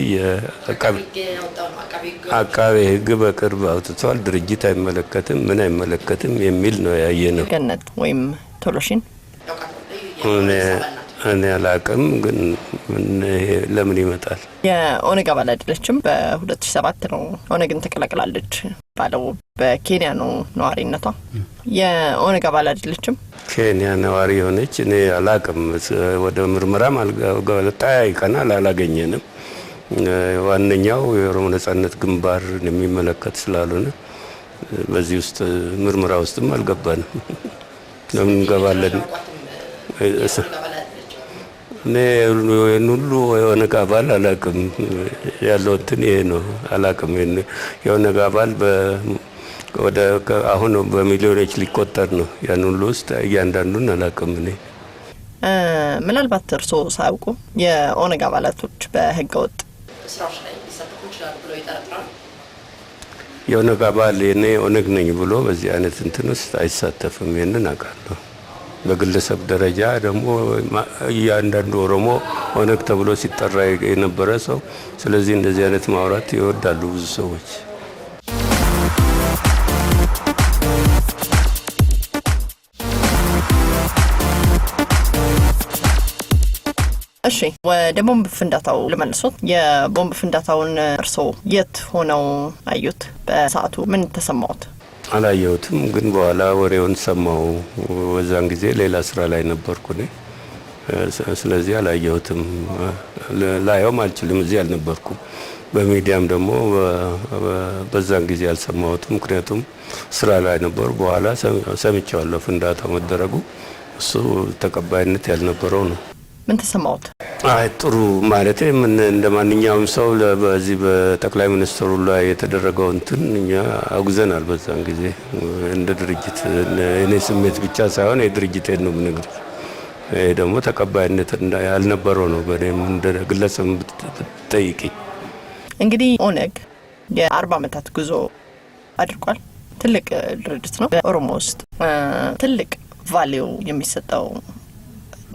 አቃቤ ሕግ በቅርብ አውጥቷል። ድርጅት አይመለከትም፣ ምን አይመለከትም የሚል ነው ያየ ነው። ገነት ወይም ቶሎሺን እኔ አላቅም፣ ግን ለምን ይመጣል? የኦነግ አባል አይደለችም። በ2007 ነው ኦነግን ተቀላቅላለች ባለው በኬንያ ነው ነዋሪነቷ። የኦነግ አባል አይደለችም። ኬንያ ነዋሪ የሆነች እኔ አላቅም። ወደ ምርመራም ጠያይቀናል፣ አላገኘንም። ዋነኛው የኦሮሞ ነጻነት ግንባር የሚመለከት ስላልሆነ በዚህ ውስጥ ምርመራ ውስጥም አልገባንም። ለምን እንገባለን? እኔ ሁሉ የኦነግ አባል አላቅም። ያለው እንትን ይሄ ነው። አላቅም። የኦነግ አባል ወደ አሁን በሚሊዮኖች ሊቆጠር ነው። ያን ሁሉ ውስጥ እያንዳንዱን አላቅም። እኔ ምናልባት እርስዎ ሳያውቁ የኦነግ አባላቶች በህገወጥ ስራዎች ላይ ሊሳተፉ ይችላሉ ብሎ ይጠረጥራሉ? የኦነግ አባል እኔ ኦነግ ነኝ ብሎ በዚህ አይነት እንትን ውስጥ አይሳተፍም። ይሄንን አውቃለሁ። በግለሰብ ደረጃ ደግሞ እያንዳንዱ ኦሮሞ ኦነግ ተብሎ ሲጠራ የነበረ ሰው። ስለዚህ እንደዚህ አይነት ማውራት ይወዳሉ ብዙ ሰዎች። እሺ፣ ወደ ቦምብ ፍንዳታው ልመልሶት። የቦምብ ፍንዳታውን እርስዎ የት ሆነው አዩት? በሰዓቱ ምን ተሰማዎት? አላየሁትም፣ ግን በኋላ ወሬውን ሰማው። በዛን ጊዜ ሌላ ስራ ላይ ነበርኩ እኔ። ስለዚህ አላየሁትም፣ ላየውም አልችልም። እዚህ አልነበርኩም። በሚዲያም ደግሞ በዛን ጊዜ አልሰማሁትም፣ ምክንያቱም ስራ ላይ ነበሩ። በኋላ ሰምቼዋለሁ ፍንዳታው መደረጉ። እሱ ተቀባይነት ያልነበረው ነው። ምን ተሰማሁት? አይ ጥሩ ማለት እንደ ማንኛውም ሰው በዚህ በጠቅላይ ሚኒስትሩ ላይ የተደረገው እንትን እኛ አውግዘናል በዛን ጊዜ እንደ ድርጅት። እኔ ስሜት ብቻ ሳይሆን የድርጅቴን ነው የምነግርህ። ይሄ ደግሞ ተቀባይነት ያልነበረው ነው። በእኔም እንደ ግለሰብ ብትጠይቂ እንግዲህ ኦነግ የ40 ዓመታት ጉዞ አድርጓል። ትልቅ ድርጅት ነው። በኦሮሞ ውስጥ ትልቅ ቫሊዩ የሚሰጠው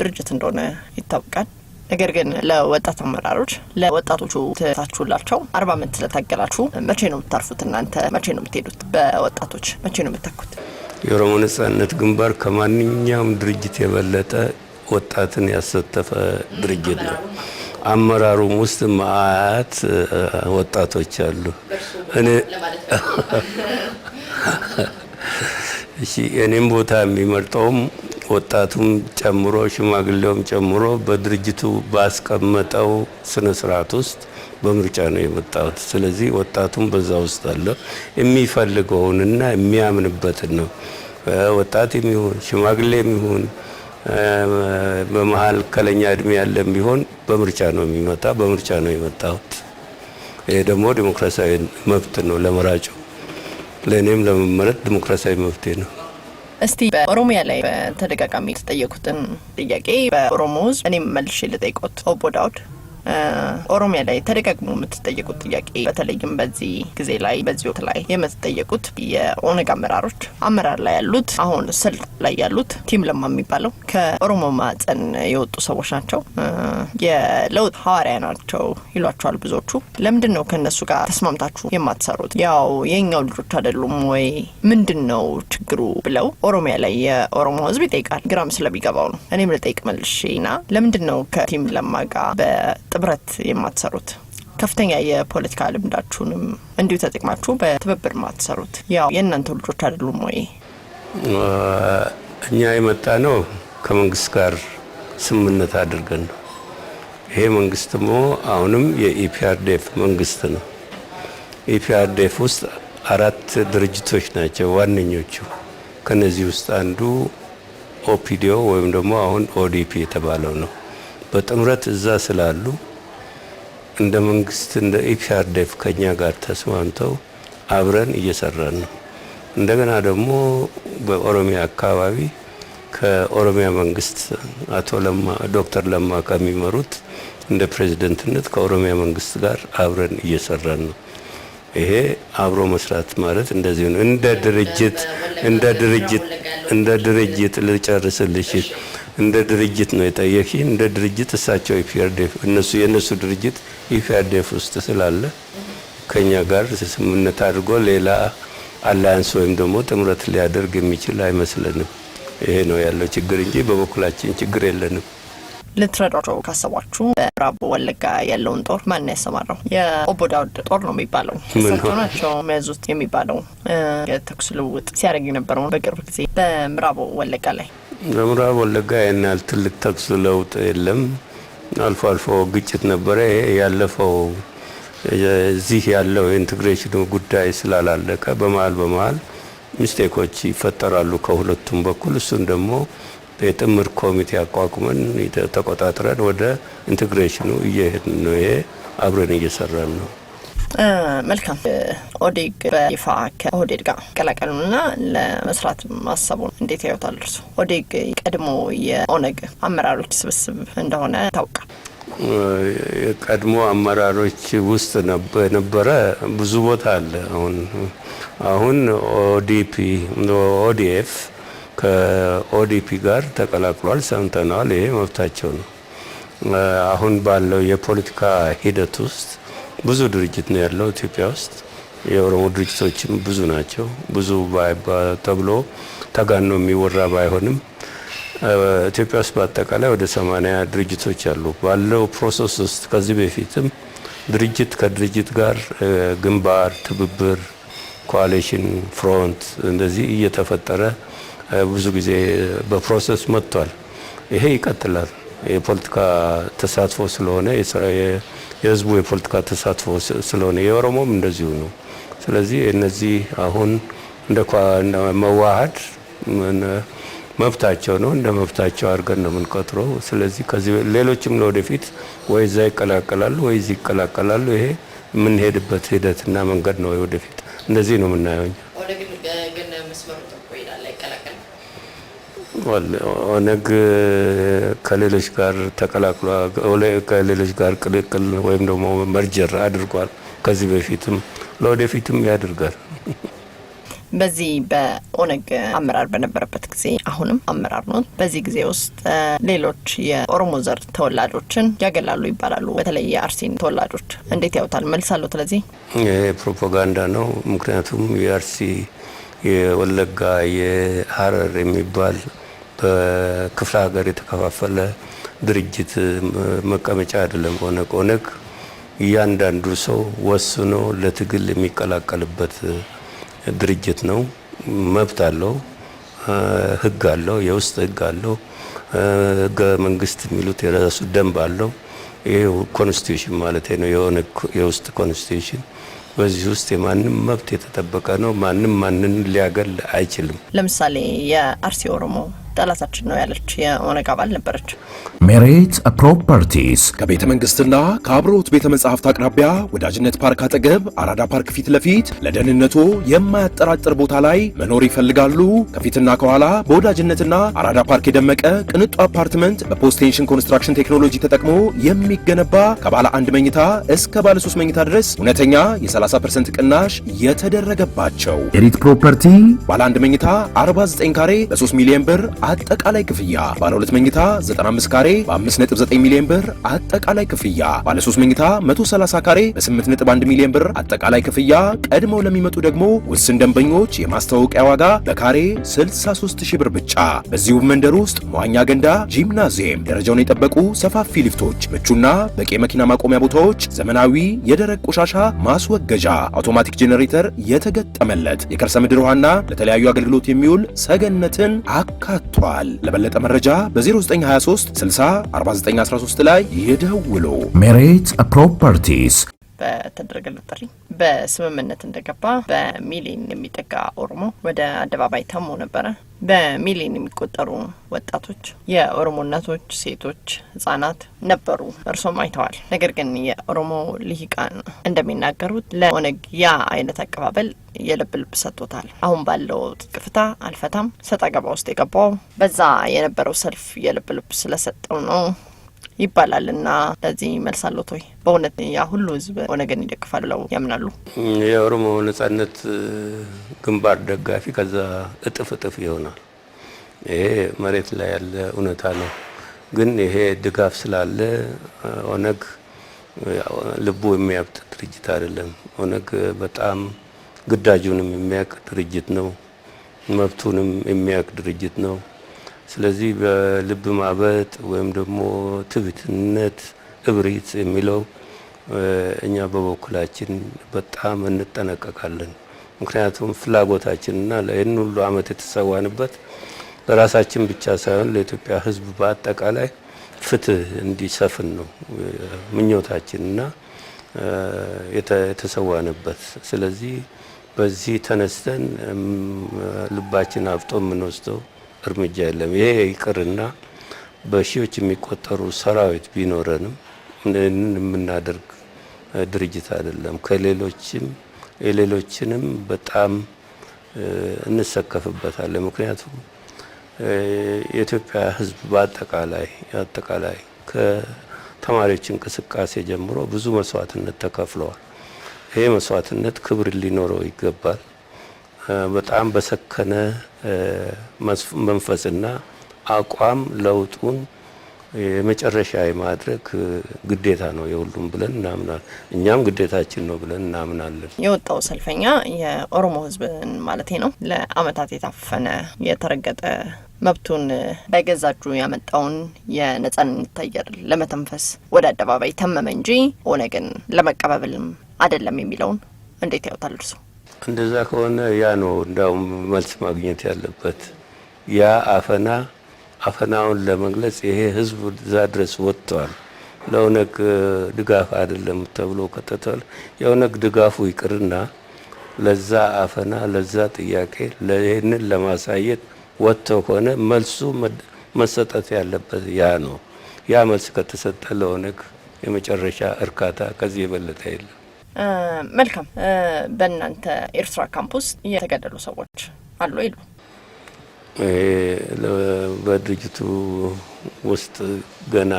ድርጅት እንደሆነ ይታወቃል። ነገር ግን ለወጣት አመራሮች ለወጣቶቹ ታችሁላቸው 40 ዓመት ስለታገላችሁ መቼ ነው የምታርፉት? እናንተ መቼ ነው የምትሄዱት? በወጣቶች መቼ ነው የምትተኩት? የኦሮሞ ነጻነት ግንባር ከማንኛውም ድርጅት የበለጠ ወጣትን ያሳተፈ ድርጅት ነው። አመራሩም ውስጥ ማአት ወጣቶች አሉ። እኔም ቦታ የሚመርጠውም ወጣቱም ጨምሮ ሽማግሌውም ጨምሮ በድርጅቱ ባስቀመጠው ስነ ስርዓት ውስጥ በምርጫ ነው የመጣሁት። ስለዚህ ወጣቱም በዛ ውስጥ አለ። የሚፈልገውንና የሚያምንበትን ነው። ወጣት የሚሆን ሽማግሌ የሚሆን በመሀል ከለኛ እድሜ ያለም ቢሆን በምርጫ ነው የሚመጣ። በምርጫ ነው የመጣሁት። ይሄ ደግሞ ዲሞክራሲያዊ መብት ነው ለመራጩ። ለእኔም ለመመረጥ ዲሞክራሲያዊ መብቴ ነው። እስቲ በኦሮሚያ ላይ በተደጋጋሚ የተጠየቁትን ጥያቄ በኦሮሞ ውስጥ እኔም መልሼ ልጠይቆት። ኦቦ ዳውድ ኦሮሚያ ላይ ተደጋግሞ የምትጠየቁት ጥያቄ በተለይም በዚህ ጊዜ ላይ በዚህ ወቅት ላይ የምትጠየቁት የኦነግ አመራሮች አመራር ላይ ያሉት አሁን ስልት ላይ ያሉት ቲም ለማ የሚባለው ከኦሮሞ ማዕፀን የወጡ ሰዎች ናቸው። የለውጥ ሐዋርያ ናቸው ይሏቸዋል ብዙዎቹ። ለምንድን ነው ከነሱ ጋር ተስማምታችሁ የማትሰሩት? ያው የኛው ልጆች አይደሉም ወይ? ምንድን ነው ችግሩ ብለው ኦሮሚያ ላይ የኦሮሞ ሕዝብ ይጠይቃል። ግራም ስለሚገባው ነው። እኔም ልጠይቅ መልሼና ለምንድን ነው ከቲም ለማ ጋር ጥብረት የማትሰሩት? ከፍተኛ የፖለቲካ ልምዳችሁንም እንዲሁ ተጠቅማችሁ በትብብር ማትሰሩት? ያው የእናንተ ልጆች አይደሉም ወይ? እኛ የመጣ ነው ከመንግስት ጋር ስምምነት አድርገን ነው። ይሄ መንግስት ደግሞ አሁንም የኢፒአርዴፍ መንግስት ነው። ኢፒአርዴፍ ውስጥ 4 ድርጅቶች ናቸው ዋነኞቹ። ከነዚህ ውስጥ አንዱ ኦፒዲዮ ወይም ደግሞ አሁን ኦዲፒ የተባለው ነው። በጥምረት እዛ ስላሉ እንደ መንግስት እንደ ኢፒአርዴፍ ከኛ ጋር ተስማምተው አብረን እየሰራን ነው። እንደገና ደግሞ በኦሮሚያ አካባቢ ከኦሮሚያ መንግስት አቶ ለማ ዶክተር ለማ ከሚመሩት እንደ ፕሬዝዳንትነት ከኦሮሚያ መንግስት ጋር አብረን እየሰራን ነው። ይሄ አብሮ መስራት ማለት እንደዚህ ነው። እንደ ድርጅት ልጨርስልሽ። እንደ ድርጅት ነው የጠየቅሽኝ። እንደ ድርጅት እሳቸው ኢፒአርዴፍ የነሱ ድርጅት ኢፒአርዴፍ ውስጥ ስላለ ከኛ ጋር ስምምነት አድርጎ ሌላ አላያንስ ወይም ደግሞ ጥምረት ሊያደርግ የሚችል አይመስለንም። ይሄ ነው ያለው ችግር እንጂ በበኩላችን ችግር የለንም። ልትረዷቸው ካሰባችሁ በምዕራብ ወለጋ ያለውን ጦር ማን ያሰማራው? የኦቦ ዳውድ ጦር ነው የሚባለው። እሳቸው ናቸው መያዙት የሚባለው የተኩስ ልውውጥ ሲያደርግ የነበረው በቅርብ ጊዜ በምዕራብ ወለጋ ላይ። በምዕራብ ወለጋ ያን ያህል ትልቅ ተኩስ ለውጥ የለም። አልፎ አልፎ ግጭት ነበረ። ያለፈው እዚህ ያለው ኢንቴግሬሽኑ ጉዳይ ስላላለቀ በመሀል ሚስቴኮች ይፈጠራሉ ከሁለቱም በኩል። እሱን ደግሞ የጥምር ኮሚቴ አቋቁመን ተቆጣጥረን ወደ ኢንቴግሬሽኑ እየሄድን ነው። ይሄ አብረን እየሰራን ነው። መልካም። ኦዴግ በይፋ ከኦህዴድ ጋር ቀላቀሉና ለመስራት ማሰቡን እንዴት ያዩታል እርሱ? ኦዴግ ቀድሞ የኦነግ አመራሮች ስብስብ እንደሆነ ታውቃል። የቀድሞ አመራሮች ውስጥ ነበረ ብዙ ቦታ አለ። አሁን ኦዲኤፍ ከኦዲፒ ጋር ተቀላቅሏል፣ ሰምተናል። ይሄ መብታቸው ነው። አሁን ባለው የፖለቲካ ሂደት ውስጥ ብዙ ድርጅት ነው ያለው ኢትዮጵያ ውስጥ። የኦሮሞ ድርጅቶችም ብዙ ናቸው። ብዙ ተብሎ ተጋኖ የሚወራ ባይሆንም ኢትዮጵያ ውስጥ በአጠቃላይ ወደ 80 ድርጅቶች አሉ። ባለው ፕሮሰስ ውስጥ ከዚህ በፊትም ድርጅት ከድርጅት ጋር ግንባር፣ ትብብር፣ ኮአሊሽን፣ ፍሮንት እንደዚህ እየተፈጠረ ብዙ ጊዜ በፕሮሰስ መጥቷል። ይሄ ይቀጥላል። የፖለቲካ ተሳትፎ ስለሆነ የህዝቡ የፖለቲካ ተሳትፎ ስለሆነ የኦሮሞም እንደዚሁ ነው። ስለዚህ እነዚህ አሁን እንደ መዋሃድ መብታቸው ነው፣ እንደ መብታቸው አድርገን ነው የምንቆጥረው። ስለዚህ ከዚህ ሌሎችም ለወደፊት ወይ እዛ ይቀላቀላሉ ወይ እዚህ ይቀላቀላሉ። ይሄ የምንሄድበት ሂደትና መንገድ ነው። ወደፊት እንደዚህ ነው የምናየው። ኦነግ ከሌሎች ጋር ተቀላቅሎ ከሌሎች ጋር ቅልቅል ወይም ደግሞ መርጀር አድርጓል። ከዚህ በፊትም ለወደፊትም ያድርጋል። በዚህ በኦነግ አመራር በነበረበት ጊዜ አሁንም አመራር ነው። በዚህ ጊዜ ውስጥ ሌሎች የኦሮሞ ዘር ተወላጆችን ያገላሉ ይባላሉ። በተለይ የአርሲን ተወላጆች እንዴት ያውታል? መልሳለሁ። ስለዚህ ይሄ ፕሮፓጋንዳ ነው። ምክንያቱም የአርሲ የወለጋ የሀረር የሚባል በክፍለ ሀገር የተከፋፈለ ድርጅት መቀመጫ አይደለም። ኦነግ እያንዳንዱ ሰው ወስኖ ለትግል የሚቀላቀልበት ድርጅት ነው። መብት አለው፣ ህግ አለው፣ የውስጥ ህግ አለው፣ ህገ መንግስት የሚሉት የራሱ ደንብ አለው። ይሄ ኮንስቲቱሽን ማለት ነው፣ የኦነግ የውስጥ ኮንስቲቱሽን። በዚህ ውስጥ የማንም መብት የተጠበቀ ነው። ማንም ማንን ሊያገል አይችልም። ለምሳሌ የአርሲ ኦሮሞ ጠላታችን ነው ያለች የኦነግ አባል ነበረች። ሜሪት ፕሮፐርቲስ ከቤተ መንግስትና ከአብሮት ቤተ መጻሕፍት አቅራቢያ ወዳጅነት ፓርክ አጠገብ አራዳ ፓርክ ፊት ለፊት ለደህንነቱ የማያጠራጥር ቦታ ላይ መኖር ይፈልጋሉ? ከፊትና ከኋላ በወዳጅነትና አራዳ ፓርክ የደመቀ ቅንጡ አፓርትመንት በፖስቴንሽን ኮንስትራክሽን ቴክኖሎጂ ተጠቅሞ የሚገነባ ከባለ 1 መኝታ እስከ ባለ 3 መኝታ ድረስ እውነተኛ የ30% ቅናሽ የተደረገባቸው ሜሪት ፕሮፐርቲ ባለ 1 መኝታ 49 ካሬ በ3 ሚሊዮን ብር አጠቃላይ ክፍያ፣ ባለ 2 መኝታ 95 ካሬ በ5.9 ሚሊዮን ብር አጠቃላይ ክፍያ፣ ባለ 3 መኝታ 130 ካሬ በ8.1 ሚሊዮን ብር አጠቃላይ ክፍያ። ቀድመው ለሚመጡ ደግሞ ውስን ደንበኞች የማስተዋወቂያ ዋጋ በካሬ 63000 ብር ብቻ። በዚሁ መንደር ውስጥ መዋኛ ገንዳ፣ ጂምናዚየም፣ ደረጃውን የጠበቁ ሰፋፊ ሊፍቶች፣ ምቹና በቂ መኪና ማቆሚያ ቦታዎች፣ ዘመናዊ የደረቅ ቆሻሻ ማስወገጃ፣ አውቶማቲክ ጄኔሬተር የተገጠመለት የከርሰ ምድር ውሃና ለተለያዩ አገልግሎት የሚውል ሰገነትን አካቷል። ለበለጠ መረጃ በ0923 60 4913 ላይ ይደውሉ። ሜሪት ፕሮፐርቲስ በተደረገለት ጥሪ በስምምነት እንደገባ በሚሊዮን የሚጠጋ ኦሮሞ ወደ አደባባይ ተሞ ነበረ። በሚሊዮን የሚቆጠሩ ወጣቶች፣ የኦሮሞ እናቶች፣ ሴቶች፣ ህጻናት ነበሩ። እርሶም አይተዋል። ነገር ግን የኦሮሞ ልሂቃን እንደሚናገሩት ለኦነግ ያ አይነት አቀባበል የልብ ልብ ሰጥቶታል። አሁን ባለው ጥቅፍታ አልፈታም ሰጣ ገባ ውስጥ የገባው በዛ የነበረው ሰልፍ የልብ ልብ ስለሰጠው ነው ይባላልና ለዚህ መልሳለሁ። ቶይ በእውነት ያ ሁሉ ህዝብ ኦነግን ይደግፋል ብለው ያምናሉ? የኦሮሞ ነጻነት ግንባር ደጋፊ ከዛ እጥፍ ይሆናል። ይሄ መሬት ላይ ያለ እውነታ ነው። ግን ይሄ ድጋፍ ስላለ ኦነግ ልቡ የሚያብጥ ድርጅት አይደለም። ኦነግ በጣም ግዳጁንም የሚያውቅ ድርጅት ነው። መብቱንም የሚያውቅ ድርጅት ነው። ስለዚህ በልብ ማበጥ ወይም ደግሞ ትዕቢትነት፣ እብሪት የሚለው እኛ በበኩላችን በጣም እንጠነቀቃለን። ምክንያቱም ፍላጎታችንና ለይህን ሁሉ አመት የተሰዋንበት ለራሳችን ብቻ ሳይሆን ለኢትዮጵያ ህዝብ በአጠቃላይ ፍትህ እንዲሰፍን ነው ምኞታችንና የተሰዋንበት። ስለዚህ በዚህ ተነስተን ልባችን አብጦ የምንወስደው እርምጃ የለም። ይሄ ይቅርና በሺዎች የሚቆጠሩ ሰራዊት ቢኖረንም የምናደርግ ድርጅት አይደለም። የሌሎችንም በጣም እንሰከፍበታለን። ምክንያቱም የኢትዮጵያ ህዝብ በአጠቃላይ ከተማሪዎች እንቅስቃሴ ጀምሮ ብዙ መስዋዕትነት ተከፍለዋል። ይሄ መስዋዕትነት ክብር ሊኖረው ይገባል። በጣም በሰከነ መንፈስና አቋም ለውጡን የመጨረሻ የማድረግ ግዴታ ነው የሁሉም ብለን እናምናለን። እኛም ግዴታችን ነው ብለን እናምናለን። የወጣው ሰልፈኛ የኦሮሞ ህዝብን ማለት ነው ለአመታት የታፈነ የተረገጠ መብቱን በገዛጁ ያመጣውን የነጻነት አየር ለመተንፈስ ወደ አደባባይ ተመመ እንጂ ኦነግን ለመቀበልም አይደለም የሚለውን እንዴት ያውታል እርሱ? እንደዛ ከሆነ ያ ነው እንዳውም መልስ ማግኘት ያለበት። ያ አፈና አፈናውን ለመግለጽ ይሄ ህዝብ እዛ ድረስ ወጥቷል። ለኦነግ ድጋፍ አይደለም ተብሎ ከተተል የኦነግ ድጋፉ ይቅርና ለዛ አፈና ለዛ ጥያቄ ለይህንን ለማሳየት ወጥተው ሆነ መልሱ መሰጠት ያለበት ያ ነው። ያ መልስ ከተሰጠ ለኦነግ የመጨረሻ እርካታ ከዚህ የበለጠ የለም። መልካም። በእናንተ ኤርትራ ካምፕስ የተገደሉ ሰዎች አሉ ይሉ በድርጅቱ ውስጥ ገና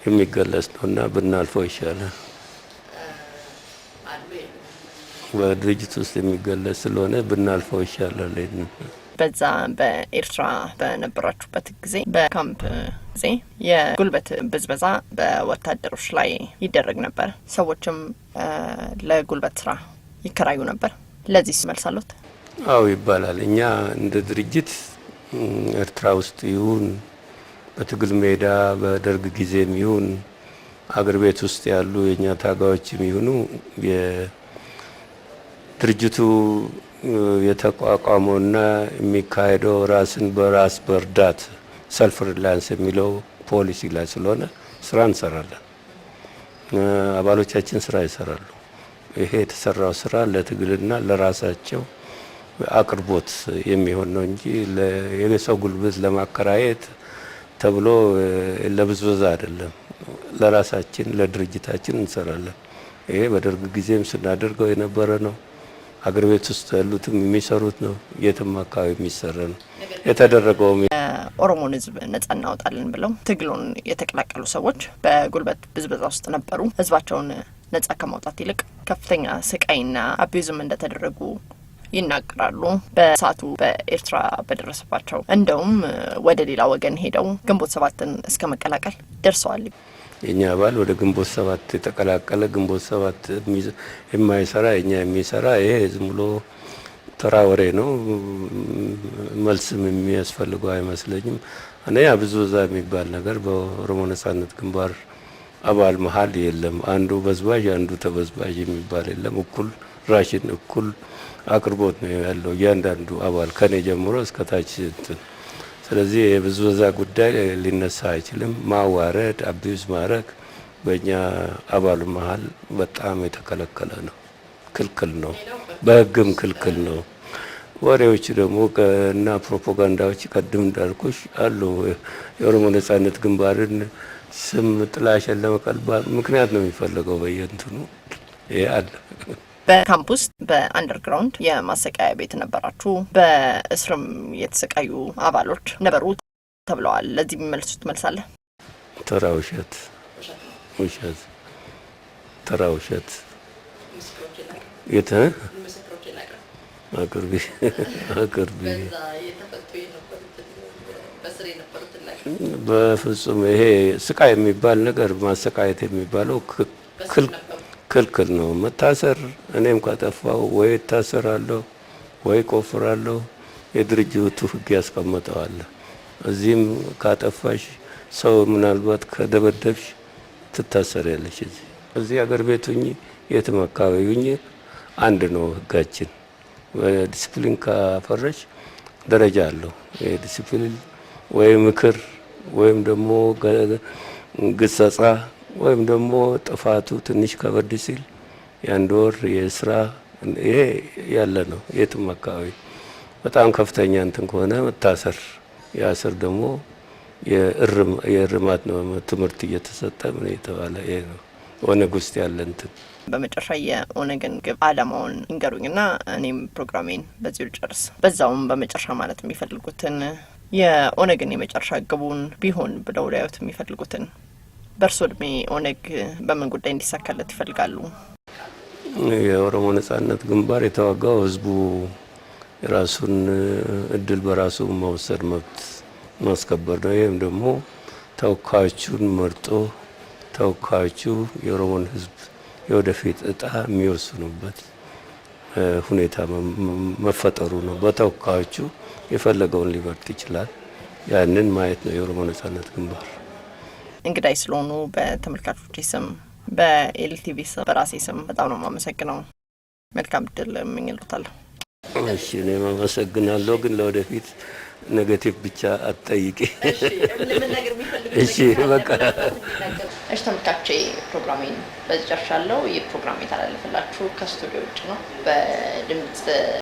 የሚገለጽ ነውና ብናልፈው ይሻላል። በድርጅቱ ውስጥ የሚገለጽ ስለሆነ ብናልፈው ይሻላል። በዛ በኤርትራ በነበራችሁበት ጊዜ በካምፕ ጊዜ የጉልበት ብዝበዛ በወታደሮች ላይ ይደረግ ነበር። ሰዎችም ለጉልበት ስራ ይከራዩ ነበር። ለዚህ መልስ አሉት? አዎ ይባላል። እኛ እንደ ድርጅት ኤርትራ ውስጥ ይሁን በትግል ሜዳ በደርግ ጊዜም ይሁን አገር ቤት ውስጥ ያሉ የኛ ታጋዮችም ይሁኑ የድርጅቱ የተቋቋመውና የሚካሄደው ራስን በራስ በርዳት ሰልፍ ሪላያንስ የሚለው ፖሊሲ ላይ ስለሆነ ስራ እንሰራለን። አባሎቻችን ስራ ይሰራሉ። ይሄ የተሰራው ስራ ለትግልና ለራሳቸው አቅርቦት የሚሆን ነው እንጂ የሰው ጉልበት ለማከራየት ተብሎ ለብዝበዛ አይደለም። ለራሳችን ለድርጅታችን እንሰራለን። ይሄ በደርግ ጊዜም ስናደርገው የነበረ ነው። አገር ቤት ውስጥ ያሉትም የሚሰሩት ነው። የትም አካባቢ የሚሰራ ነው። የተደረገውም የኦሮሞን ሕዝብ ነጻ እናወጣለን ብለው ትግሉን የተቀላቀሉ ሰዎች በጉልበት ብዝበዛ ውስጥ ነበሩ። ሕዝባቸውን ነጻ ከማውጣት ይልቅ ከፍተኛ ስቃይና አቢዩዝም እንደተደረጉ ይናገራሉ። በሳቱ በኤርትራ በደረሰባቸው እንደውም ወደ ሌላ ወገን ሄደው ግንቦት ሰባትን እስከ መቀላቀል ደርሰዋል። የኛ አባል ወደ ግንቦት ሰባት የተቀላቀለ ግንቦት ሰባት የማይሰራ የኛ የሚሰራ ይሄ ዝም ብሎ ተራ ወሬ ነው። መልስም የሚያስፈልገው አይመስለኝም። እኔ ብዙ እዛ የሚባል ነገር በኦሮሞ ነጻነት ግንባር አባል መሀል የለም። አንዱ በዝባዥ አንዱ ተበዝባዥ የሚባል የለም። እኩል ራሽን እኩል አቅርቦት ነው ያለው እያንዳንዱ አባል ከኔ ጀምሮ እስከ ታች እንትን። ስለዚህ የብዝበዛ ጉዳይ ሊነሳ አይችልም። ማዋረድ አቢዩዝ ማድረግ በእኛ አባሉ መሀል በጣም የተከለከለ ነው፣ ክልክል ነው፣ በህግም ክልክል ነው። ወሬዎች ደግሞ እና ፕሮፓጋንዳዎች ቀድም እንዳልኩሽ አሉ። የኦሮሞ ነጻነት ግንባርን ስም ጥላሸን ለመቀልባል ምክንያት ነው የሚፈልገው በየእንትኑ ይሄ አለ። በካምፕ ውስጥ በአንደርግራውንድ የማሰቃያ ቤት ነበራችሁ፣ በእስርም የተሰቃዩ አባሎች ነበሩ ተብለዋል። ለዚህ የሚመልሱት መልሳለ? ተራ ውሸት፣ ውሸት፣ ተራ ውሸት። የተ አቅርቢ አቅርቢ በፍጹም ይሄ ስቃይ የሚባል ነገር ማሰቃየት የሚባለው ክልክል ነው። መታሰር እኔም ካጠፋው ወይ እታሰራለሁ ወይ ቆፍራለሁ። የድርጅቱ ህግ ያስቀምጠዋል። እዚህም ካጠፋሽ ሰው ምናልባት ከደበደብሽ ትታሰሪያለሽ። እዚህ አገር ቤት ሁኚ የትም አካባቢ ሁኚ አንድ ነው ህጋችን። ዲሲፕሊን ካፈረሽ ደረጃ አለው። የዲሲፕሊን ወይ ምክር ወይም ደግሞ ግሰጻ ወይም ደግሞ ጥፋቱ ትንሽ ከበድ ሲል የአንድ ወር የስራ ይሄ ያለ ነው የትም አካባቢ። በጣም ከፍተኛ እንትን ከሆነ መታሰር፣ ያስር ደግሞ የእርማት ነው ትምህርት እየተሰጠ ምን የተባለ ይሄ ነው ኦነግ ውስጥ ያለ እንትን። በመጨረሻ የኦነግን ግብ አላማውን ይንገሩኝና እኔም ፕሮግራሜን በዚሁ ልጨርስ። በዛውም በመጨረሻ ማለት የሚፈልጉትን የኦነግን የመጨረሻ ግቡን ቢሆን ብለው ሊያዩት የሚፈልጉትን በእርሶ እድሜ ኦነግ በምን ጉዳይ እንዲሳካለት ይፈልጋሉ? የኦሮሞ ነጻነት ግንባር የተዋጋው ህዝቡ የራሱን እድል በራሱ መውሰድ መብት ማስከበር ነው። ይህም ደግሞ ተወካዮቹን መርጦ ተወካዮቹ የኦሮሞን ህዝብ የወደፊት እጣ የሚወስኑበት ሁኔታ መፈጠሩ ነው። በተወካዮቹ የፈለገውን ሊመርጥ ይችላል። ያንን ማየት ነው የኦሮሞ ነጻነት ግንባር። እንግዳይ ስለሆኑ በተመልካቾቼ ስም በኤልቲቪ ስም በራሴ ስም በጣም ነው የማመሰግነው። መልካም እድል እመኝልዎታለሁ። እሺ እኔም አመሰግናለሁ። ግን ለወደፊት ኔጌቲቭ ብቻ አትጠይቂ። ለምን ነገር የሚፈልግ እሺ በቃ እሺ ተመልካቾቼ ፕሮግራሜን በዚህ ጨርሻለሁ። ይህ ፕሮግራም የተላለፈላችሁ ከስቱዲዮ ውጭ ነው። በድምጽ